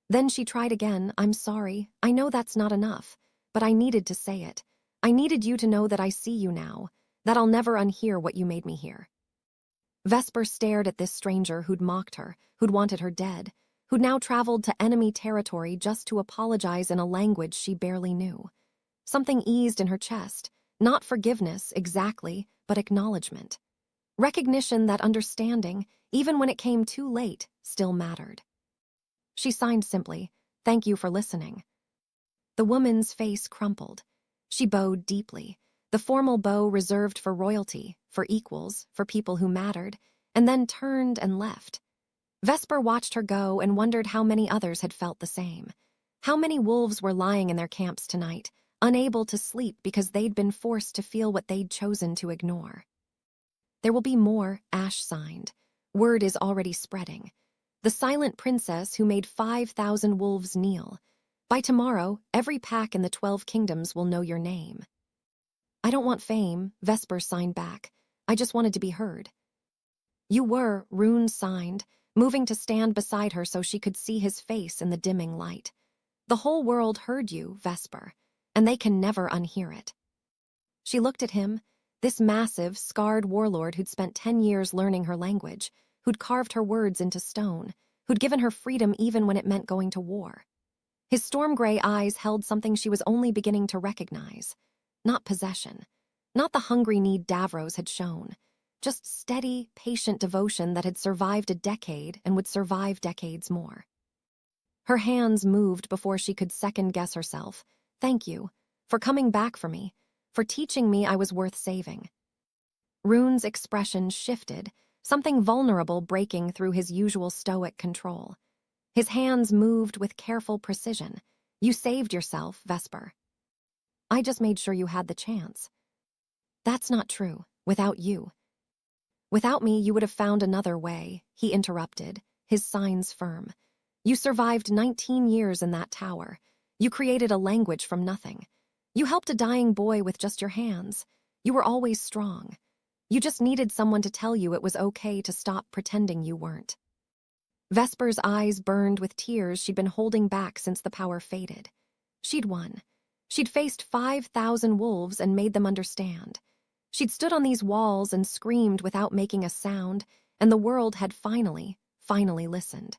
Then she tried again. I'm sorry. I know that's not enough, but I needed to say it. I needed you to know that I see you now, that I'll never unhear what you made me hear. Vesper stared at this stranger who'd mocked her, who'd wanted her dead, who'd now traveled to enemy territory just to apologize in a language she barely knew. Something eased in her chest, not forgiveness exactly, but acknowledgement. Recognition that understanding, even when it came too late, still mattered. She signed simply, "Thank you for listening." The woman's face crumpled. She bowed deeply, the formal bow reserved for royalty, for equals, for people who mattered, and then turned and left. Vesper watched her go and wondered how many others had felt the same. How many wolves were lying in their camps tonight, unable to sleep because they'd been forced to feel what they'd chosen to ignore. There will be more, Ash signed. Word is already spreading. The silent princess who made 5,000 wolves kneel. By tomorrow, every pack in the 12 kingdoms will know your name. I don't want fame, Vesper signed back. I just wanted to be heard. You were, Rune signed, moving to stand beside her so she could see his face in the dimming light. The whole world heard you, Vesper, and they can never unhear it. She looked at him, this massive, scarred warlord who'd spent 10 years learning her language, who'd carved her words into stone, who'd given her freedom even when it meant going to war. His storm-gray eyes held something she was only beginning to recognize. Not possession. Not the hungry need Davros had shown. Just steady, patient devotion that had survived a decade and would survive decades more. Her hands moved before she could second-guess herself. Thank you. For coming back for me. For teaching me I was worth saving. Rune's expression shifted, something vulnerable breaking through his usual stoic control. His hands moved with careful precision. You saved yourself, Vesper. I just made sure you had the chance. That's not true, without you. Without me, you would have found another way, he interrupted, his signs firm. You survived 19 years in that tower. You created a language from nothing. You helped a dying boy with just your hands. You were always strong. You just needed someone to tell you it was okay to stop pretending you weren't. Vesper's eyes burned with tears she'd been holding back since the power faded. She'd won. She'd faced 5,000 wolves and made them understand. She'd stood on these walls and screamed without making a sound, and the world had finally listened.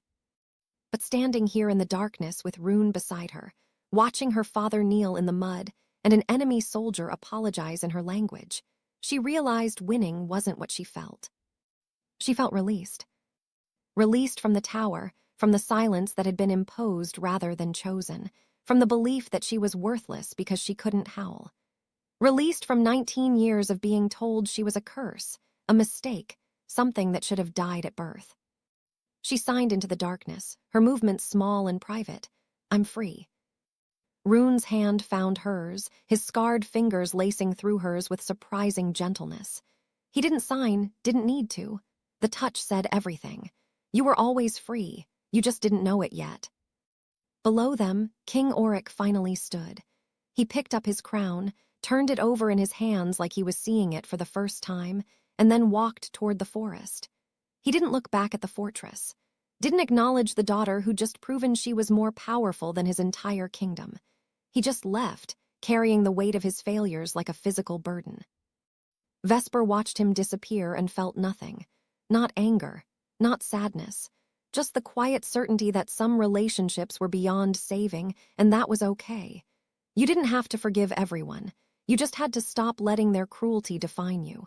But standing here in the darkness with Rune beside her, watching her father kneel in the mud and an enemy soldier apologize in her language, she realized winning wasn't what she felt. She felt released. Released from the tower, from the silence that had been imposed rather than chosen, from the belief that she was worthless because she couldn't howl. Released from 19 years of being told she was a curse, a mistake, something that should have died at birth. She signed into the darkness, her movements small and private. I'm free. Rune's hand found hers, his scarred fingers lacing through hers with surprising gentleness. He didn't sign, didn't need to. The touch said everything. You were always free, you just didn't know it yet. Below them, King Auric finally stood. He picked up his crown, turned it over in his hands like he was seeing it for the first time, and then walked toward the forest. He didn't look back at the fortress, didn't acknowledge the daughter who'd just proven she was more powerful than his entire kingdom. He just left, carrying the weight of his failures like a physical burden. Vesper watched him disappear and felt nothing. Not anger, not sadness, just the quiet certainty that some relationships were beyond saving, and that was okay. You didn't have to forgive everyone. You just had to stop letting their cruelty define you.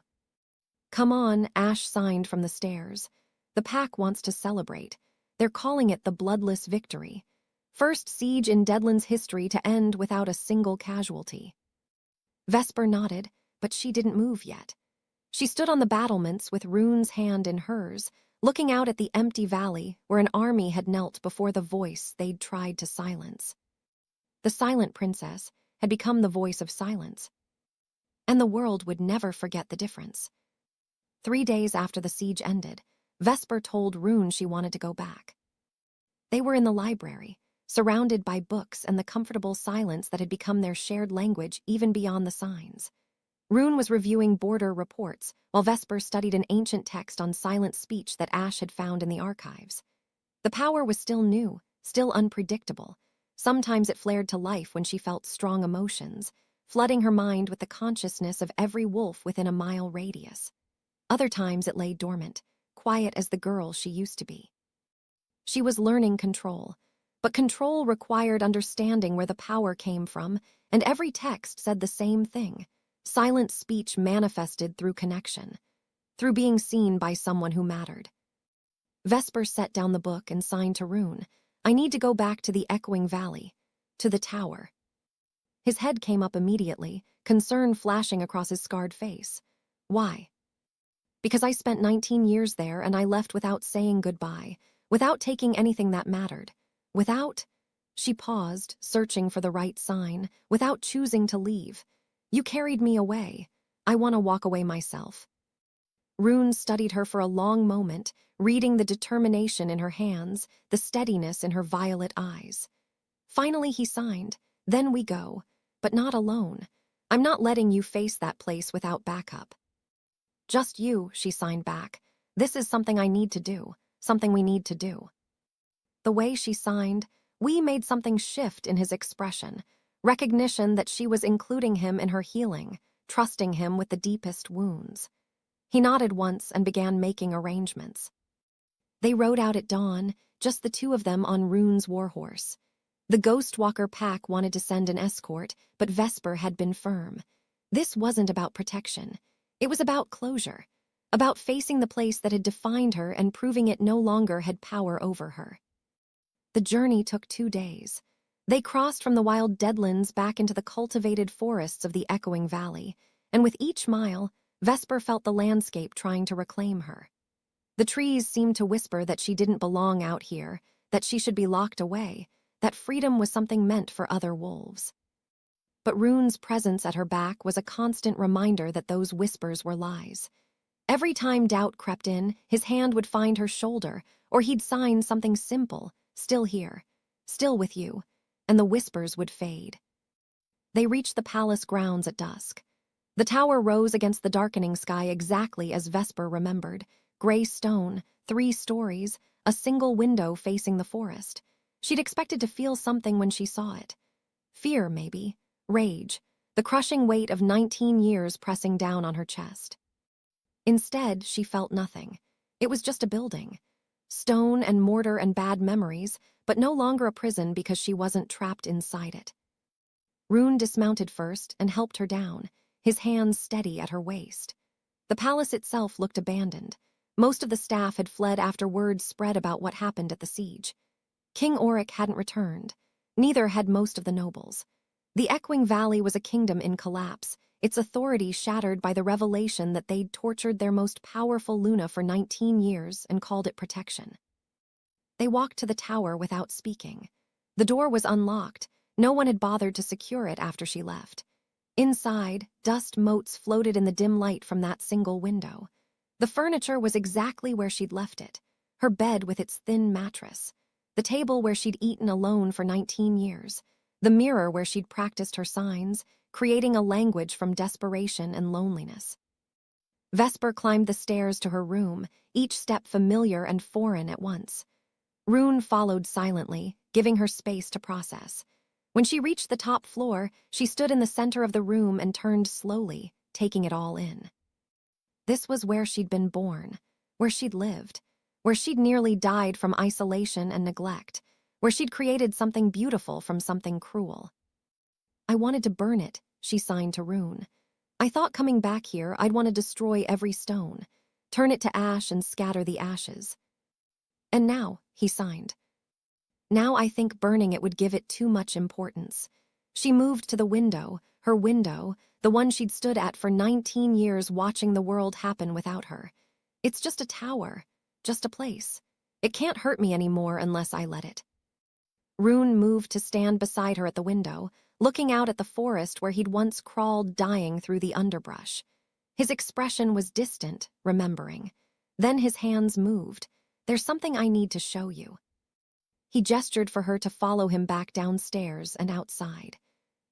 Come on, Ash signed from the stairs. The pack wants to celebrate. They're calling it the bloodless victory. First siege in Deadland's history to end without a single casualty. Vesper nodded, but she didn't move yet. She stood on the battlements with Rune's hand in hers, looking out at the empty valley where an army had knelt before the voice they'd tried to silence. The silent princess had become the voice of silence. And the world would never forget the difference. 3 days after the siege ended, Vesper told Rune she wanted to go back. They were in the library, surrounded by books and the comfortable silence that had become their shared language even beyond the signs. Rune was reviewing border reports, while Vesper studied an ancient text on silent speech that Ash had found in the archives. The power was still new, still unpredictable. Sometimes it flared to life when she felt strong emotions, flooding her mind with the consciousness of every wolf within a mile radius. Other times it lay dormant, quiet as the girl she used to be. She was learning control, but control required understanding where the power came from, and every text said the same thing. Silent speech manifested through connection, through being seen by someone who mattered. Vesper set down the book and signed to Rune. I need to go back to the echoing valley, to the tower. His head came up immediately, concern flashing across his scarred face. Why? Because I spent 19 years there and I left without saying goodbye, without taking anything that mattered, without... She paused, searching for the right sign, without choosing to leave. You carried me away. I want to walk away myself. Rune studied her for a long moment, reading the determination in her hands, the steadiness in her violet eyes. Finally he signed, then we go, but not alone. I'm not letting you face that place without backup. Just you, she signed back. This is something I need to do, something we need to do. The way she signed, we made something shift in his expression, recognition that she was including him in her healing, trusting him with the deepest wounds. He nodded once and began making arrangements. They rode out at dawn, just the two of them on Rune's warhorse. The Ghostwalker pack wanted to send an escort, but Vesper had been firm. This wasn't about protection. It was about closure, about facing the place that had defined her and proving it no longer had power over her. The journey took 2 days. They crossed from the wild deadlands back into the cultivated forests of the echoing valley, and with each mile, Vesper felt the landscape trying to reclaim her. The trees seemed to whisper that she didn't belong out here, that she should be locked away, that freedom was something meant for other wolves. But Rune's presence at her back was a constant reminder that those whispers were lies. Every time doubt crept in, his hand would find her shoulder, or he'd sign something simple, still here, still with you, and the whispers would fade. They reached the palace grounds at dusk. The tower rose against the darkening sky exactly as Vesper remembered. Gray stone, 3 stories, a single window facing the forest. She'd expected to feel something when she saw it. Fear, maybe. Rage. The crushing weight of 19 years pressing down on her chest. Instead, she felt nothing. It was just a building. Stone and mortar and bad memories, but no longer a prison because she wasn't trapped inside it. Rune dismounted first and helped her down, his hands steady at her waist. The palace itself looked abandoned. Most of the staff had fled after word spread about what happened at the siege. King Auric hadn't returned. Neither had most of the nobles. The Echoing Valley was a kingdom in collapse, its authority shattered by the revelation that they'd tortured their most powerful Luna for 19 years and called it protection. They walked to the tower without speaking. The door was unlocked. No one had bothered to secure it after she left. Inside, dust motes floated in the dim light from that single window. The furniture was exactly where she'd left it. Her bed with its thin mattress. The table where she'd eaten alone for 19 years. The mirror where she'd practiced her signs, creating a language from desperation and loneliness. Vesper climbed the stairs to her room, each step familiar and foreign at once. Rune followed silently, giving her space to process. When she reached the top floor, she stood in the center of the room and turned slowly, taking it all in. This was where she'd been born, where she'd lived, where she'd nearly died from isolation and neglect, where she'd created something beautiful from something cruel. I wanted to burn it, she signed to Rune. I thought coming back here I'd want to destroy every stone, turn it to ash and scatter the ashes. And now, he signed. Now I think burning it would give it too much importance. She moved to the window, her window, the one she'd stood at for 19 years watching the world happen without her. It's just a tower, just a place. It can't hurt me anymore unless I let it. Rune moved to stand beside her at the window, looking out at the forest where he'd once crawled dying through the underbrush. His expression was distant, remembering. Then his hands moved. There's something I need to show you. He gestured for her to follow him back downstairs and outside.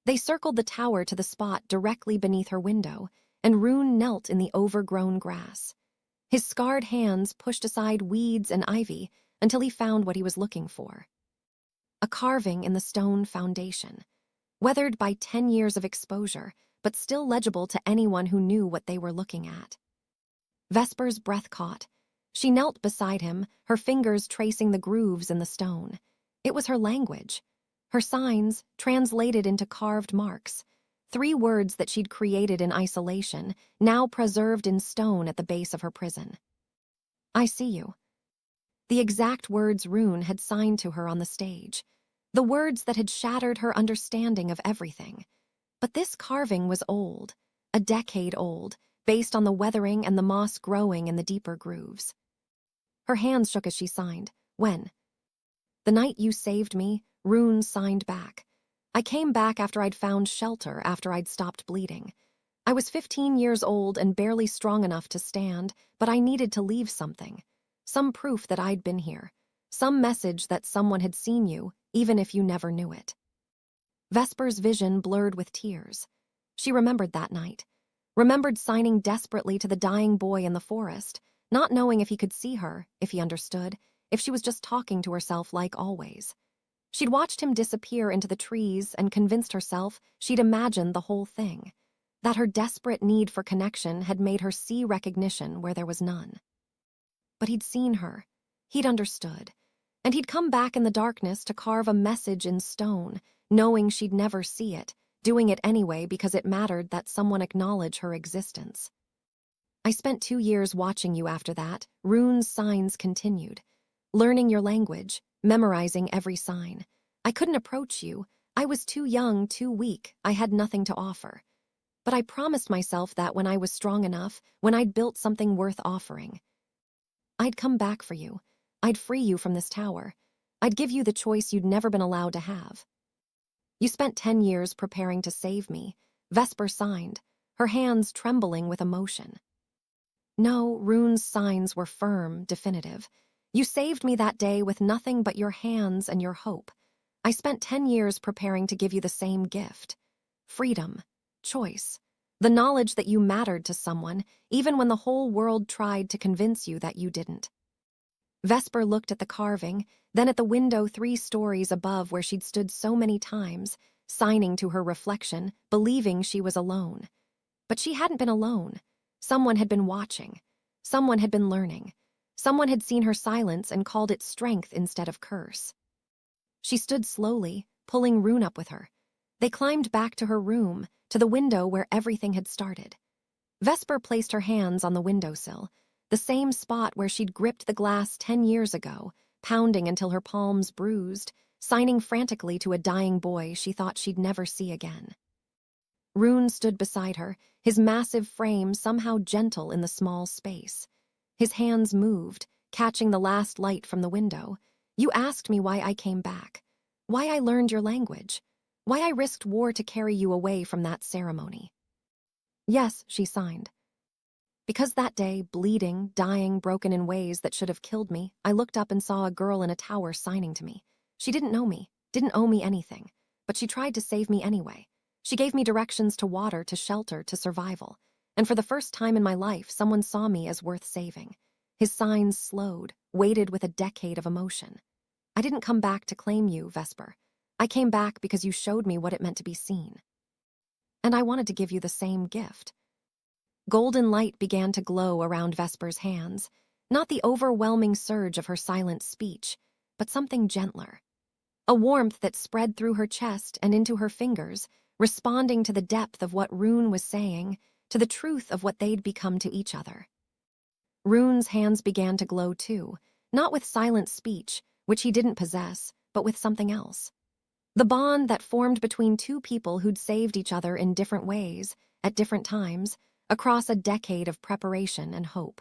They circled the tower to the spot directly beneath her window, and Rune knelt in the overgrown grass. His scarred hands pushed aside weeds and ivy until he found what he was looking for. A carving in the stone foundation, weathered by 10 years of exposure, but still legible to anyone who knew what they were looking at. Vesper's breath caught. She knelt beside him, her fingers tracing the grooves in the stone. It was her language. Her signs, translated into carved marks. 3 words that she'd created in isolation, now preserved in stone at the base of her prison. I see you. The exact words Rune had signed to her on the stage. The words that had shattered her understanding of everything. But this carving was old, a decade old, based on the weathering and the moss growing in the deeper grooves. Her hands shook as she signed. When? The night you saved me, Rune signed back. I came back after I'd found shelter, after I'd stopped bleeding. I was 15 years old and barely strong enough to stand, but I needed to leave something. Some proof that I'd been here. Some message that someone had seen you, even if you never knew it. Vesper's vision blurred with tears. She remembered that night. Remembered signing desperately to the dying boy in the forest, not knowing if he could see her, if he understood, if she was just talking to herself like always. She'd watched him disappear into the trees and convinced herself she'd imagined the whole thing, that her desperate need for connection had made her see recognition where there was none. But he'd seen her. He'd understood. And he'd come back in the darkness to carve a message in stone, knowing she'd never see it, doing it anyway because it mattered that someone acknowledge her existence. I spent 2 years watching you after that, Rune's signs continued. Learning your language, memorizing every sign. I couldn't approach you. I was too young, too weak. I had nothing to offer. But I promised myself that when I was strong enough, when I'd built something worth offering, I'd come back for you. I'd free you from this tower. I'd give you the choice you'd never been allowed to have. You spent 10 years preparing to save me. Vesper signed, her hands trembling with emotion. No, Rune's signs were firm, definitive. You saved me that day with nothing but your hands and your hope. I spent 10 years preparing to give you the same gift. Freedom, choice. The knowledge that you mattered to someone, even when the whole world tried to convince you that you didn't. Vesper looked at the carving, then at the window 3 stories above where she'd stood so many times, signing to her reflection, believing she was alone. But she hadn't been alone. Someone had been watching. Someone had been learning. Someone had seen her silence and called it strength instead of curse. She stood slowly, pulling Rune up with her. They climbed back to her room, to the window where everything had started. Vesper placed her hands on the windowsill, the same spot where she'd gripped the glass 10 years ago, pounding until her palms bruised, signing frantically to a dying boy she thought she'd never see again. Rune stood beside her, his massive frame somehow gentle in the small space. His hands moved, catching the last light from the window. You asked me why I came back, why I learned your language, why I risked war to carry you away from that ceremony. Yes, she signed. Because that day, bleeding, dying, broken in ways that should have killed me, I looked up and saw a girl in a tower signing to me. She didn't know me, didn't owe me anything, but she tried to save me anyway. She gave me directions to water, to shelter, to survival. And for the first time in my life, someone saw me as worth saving. His signs slowed, weighted with a decade of emotion. I didn't come back to claim you, Vesper. I came back because you showed me what it meant to be seen. And I wanted to give you the same gift. Golden light began to glow around Vesper's hands, not the overwhelming surge of her silent speech, but something gentler. A warmth that spread through her chest and into her fingers, responding to the depth of what Rune was saying, to the truth of what they'd become to each other. Rune's hands began to glow too, not with silent speech, which he didn't possess, but with something else. The bond that formed between 2 people who'd saved each other in different ways, at different times, across a decade of preparation and hope.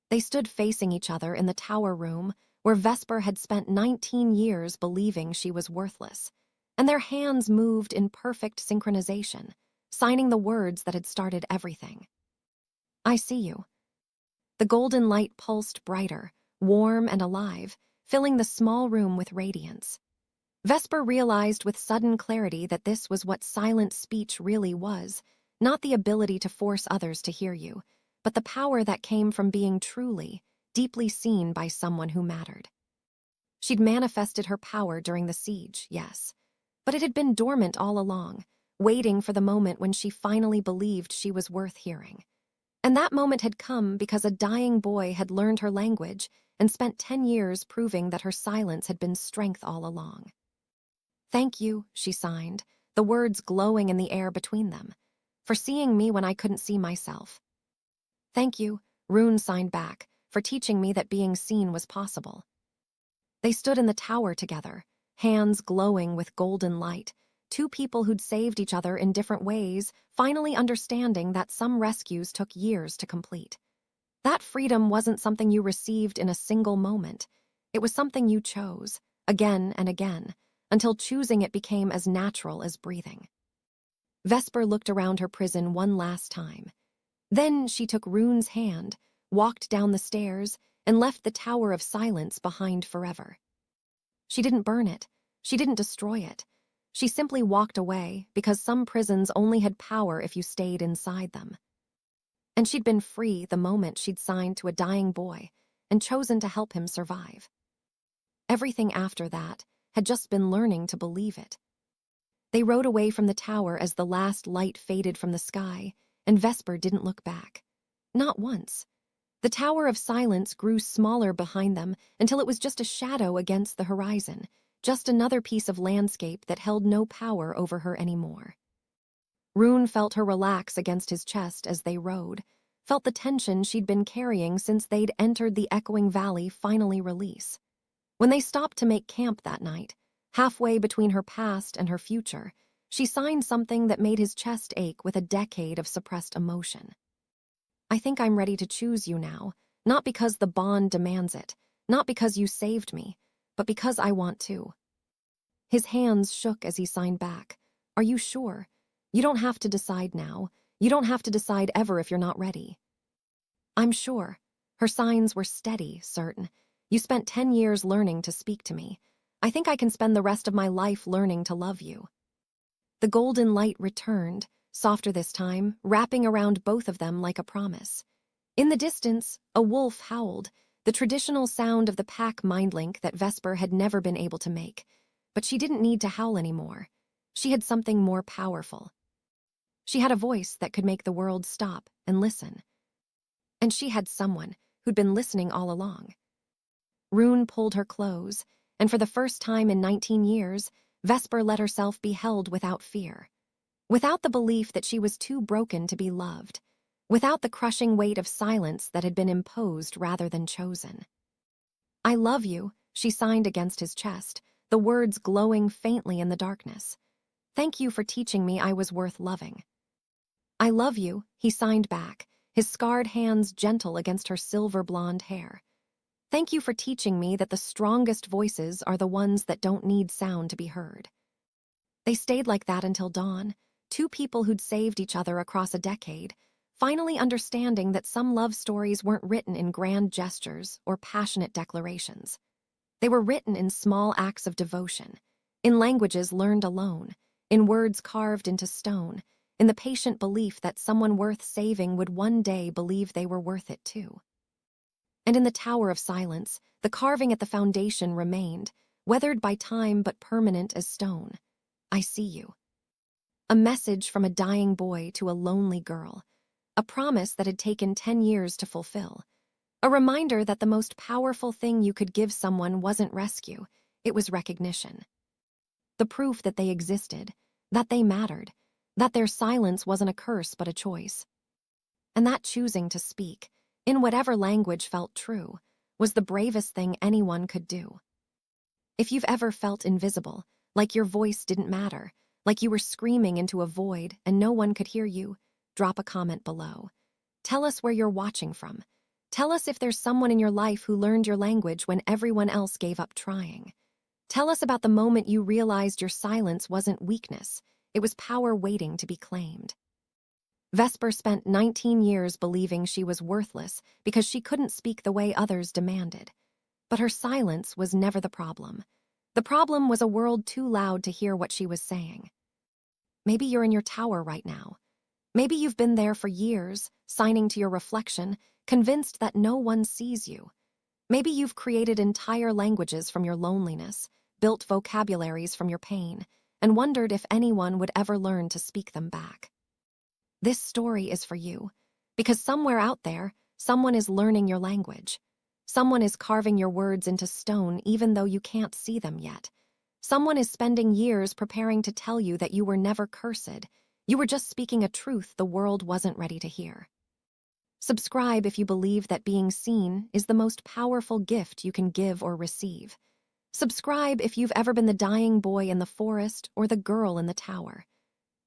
They stood facing each other in the tower room where Vesper had spent 19 years believing she was worthless, and their hands moved in perfect synchronization, signing the words that had started everything. I see you. The golden light pulsed brighter, warm and alive, filling the small room with radiance. Vesper realized with sudden clarity that this was what silent speech really was, not the ability to force others to hear you, but the power that came from being truly, deeply seen by someone who mattered. She'd manifested her power during the siege, yes, but it had been dormant all along, waiting for the moment when she finally believed she was worth hearing. And that moment had come because a dying boy had learned her language and spent 10 years proving that her silence had been strength all along. Thank you, she signed, the words glowing in the air between them, for seeing me when I couldn't see myself. Thank you, Rune signed back, for teaching me that being seen was possible. They stood in the tower together, hands glowing with golden light, 2 people who'd saved each other in different ways, finally understanding that some rescues took years to complete. That freedom wasn't something you received in a single moment. It was something you chose, again and again, until choosing it became as natural as breathing. Vesper looked around her prison one last time. Then she took Rune's hand, walked down the stairs, and left the Tower of Silence behind forever. She didn't burn it. She didn't destroy it. She simply walked away because some prisons only had power if you stayed inside them. And she'd been free the moment she'd signed to a dying boy and chosen to help him survive. Everything after that had just been learning to believe it. They rode away from the tower as the last light faded from the sky, and Vesper didn't look back. Not once. The Tower of Silence grew smaller behind them until it was just a shadow against the horizon, just another piece of landscape that held no power over her anymore. Rune felt her relax against his chest as they rode, felt the tension she'd been carrying since they'd entered the echoing valley finally release. When they stopped to make camp that night, halfway between her past and her future, she signed something that made his chest ache with a decade of suppressed emotion. I think I'm ready to choose you now, not because the bond demands it, not because you saved me, but because I want to. His hands shook as he signed back. Are you sure? You don't have to decide now. You don't have to decide ever if you're not ready. I'm sure. Her signs were steady, certain. You spent 10 years learning to speak to me. I think I can spend the rest of my life learning to love you. The golden light returned, softer this time, wrapping around both of them like a promise. In the distance, a wolf howled, the traditional sound of the pack mindlink that Vesper had never been able to make. But she didn't need to howl anymore. She had something more powerful. She had a voice that could make the world stop and listen. And she had someone who'd been listening all along. Rune pulled her close, and for the first time in 19 years, Vesper let herself be held without fear. Without the belief that she was too broken to be loved. Without the crushing weight of silence that had been imposed rather than chosen. "I love you," she signed against his chest, the words glowing faintly in the darkness. "Thank you for teaching me I was worth loving." "I love you," he signed back, his scarred hands gentle against her silver blonde hair. "Thank you for teaching me that the strongest voices are the ones that don't need sound to be heard." They stayed like that until dawn, two people who'd saved each other across a decade, finally understanding that some love stories weren't written in grand gestures or passionate declarations. They were written in small acts of devotion, in languages learned alone, in words carved into stone, in the patient belief that someone worth saving would one day believe they were worth it too. And in the Tower of Silence, the carving at the foundation remained, weathered by time but permanent as stone. "I see you." A message from a dying boy to a lonely girl. A promise that had taken 10 years to fulfill. A reminder that the most powerful thing you could give someone wasn't rescue, it was recognition. The proof that they existed, that they mattered, that their silence wasn't a curse but a choice. And that choosing to speak, in whatever language felt true, was the bravest thing anyone could do. If you've ever felt invisible, like your voice didn't matter, like you were screaming into a void and no one could hear you, drop a comment below. Tell us where you're watching from. Tell us if there's someone in your life who learned your language when everyone else gave up trying. Tell us about the moment you realized your silence wasn't weakness, it was power waiting to be claimed. Vesper spent 19 years believing she was worthless because she couldn't speak the way others demanded. But her silence was never the problem. The problem was a world too loud to hear what she was saying. Maybe you're in your tower right now. Maybe you've been there for years, signing to your reflection, convinced that no one sees you. Maybe you've created entire languages from your loneliness, built vocabularies from your pain, and wondered if anyone would ever learn to speak them back. This story is for you, because somewhere out there, someone is learning your language. Someone is carving your words into stone even though you can't see them yet. Someone is spending years preparing to tell you that you were never cursed. You were just speaking a truth the world wasn't ready to hear. Subscribe if you believe that being seen is the most powerful gift you can give or receive. Subscribe if you've ever been the dying boy in the forest or the girl in the tower.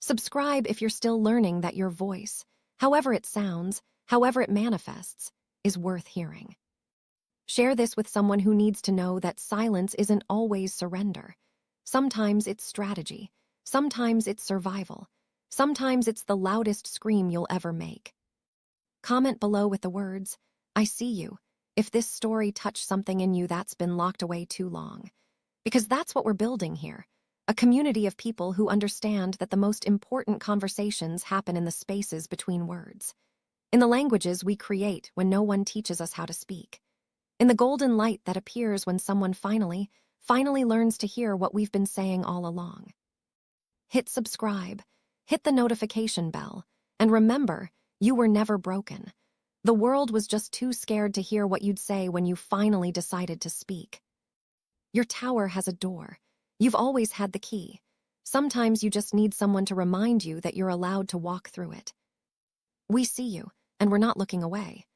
Subscribe if you're still learning that your voice, however it sounds, however it manifests, is worth hearing. Share this with someone who needs to know that silence isn't always surrender. Sometimes it's strategy. Sometimes it's survival. Sometimes it's the loudest scream you'll ever make. Comment below with the words, "I see you," if this story touched something in you that's been locked away too long. Because that's what we're building here. A community of people who understand that the most important conversations happen in the spaces between words. In the languages we create when no one teaches us how to speak. In the golden light that appears when someone finally learns to hear what we've been saying all along. Hit subscribe, hit the notification bell, and remember, you were never broken. The world was just too scared to hear what you'd say when you finally decided to speak. Your tower has a door. You've always had the key. Sometimes you just need someone to remind you that you're allowed to walk through it. We see you, and we're not looking away.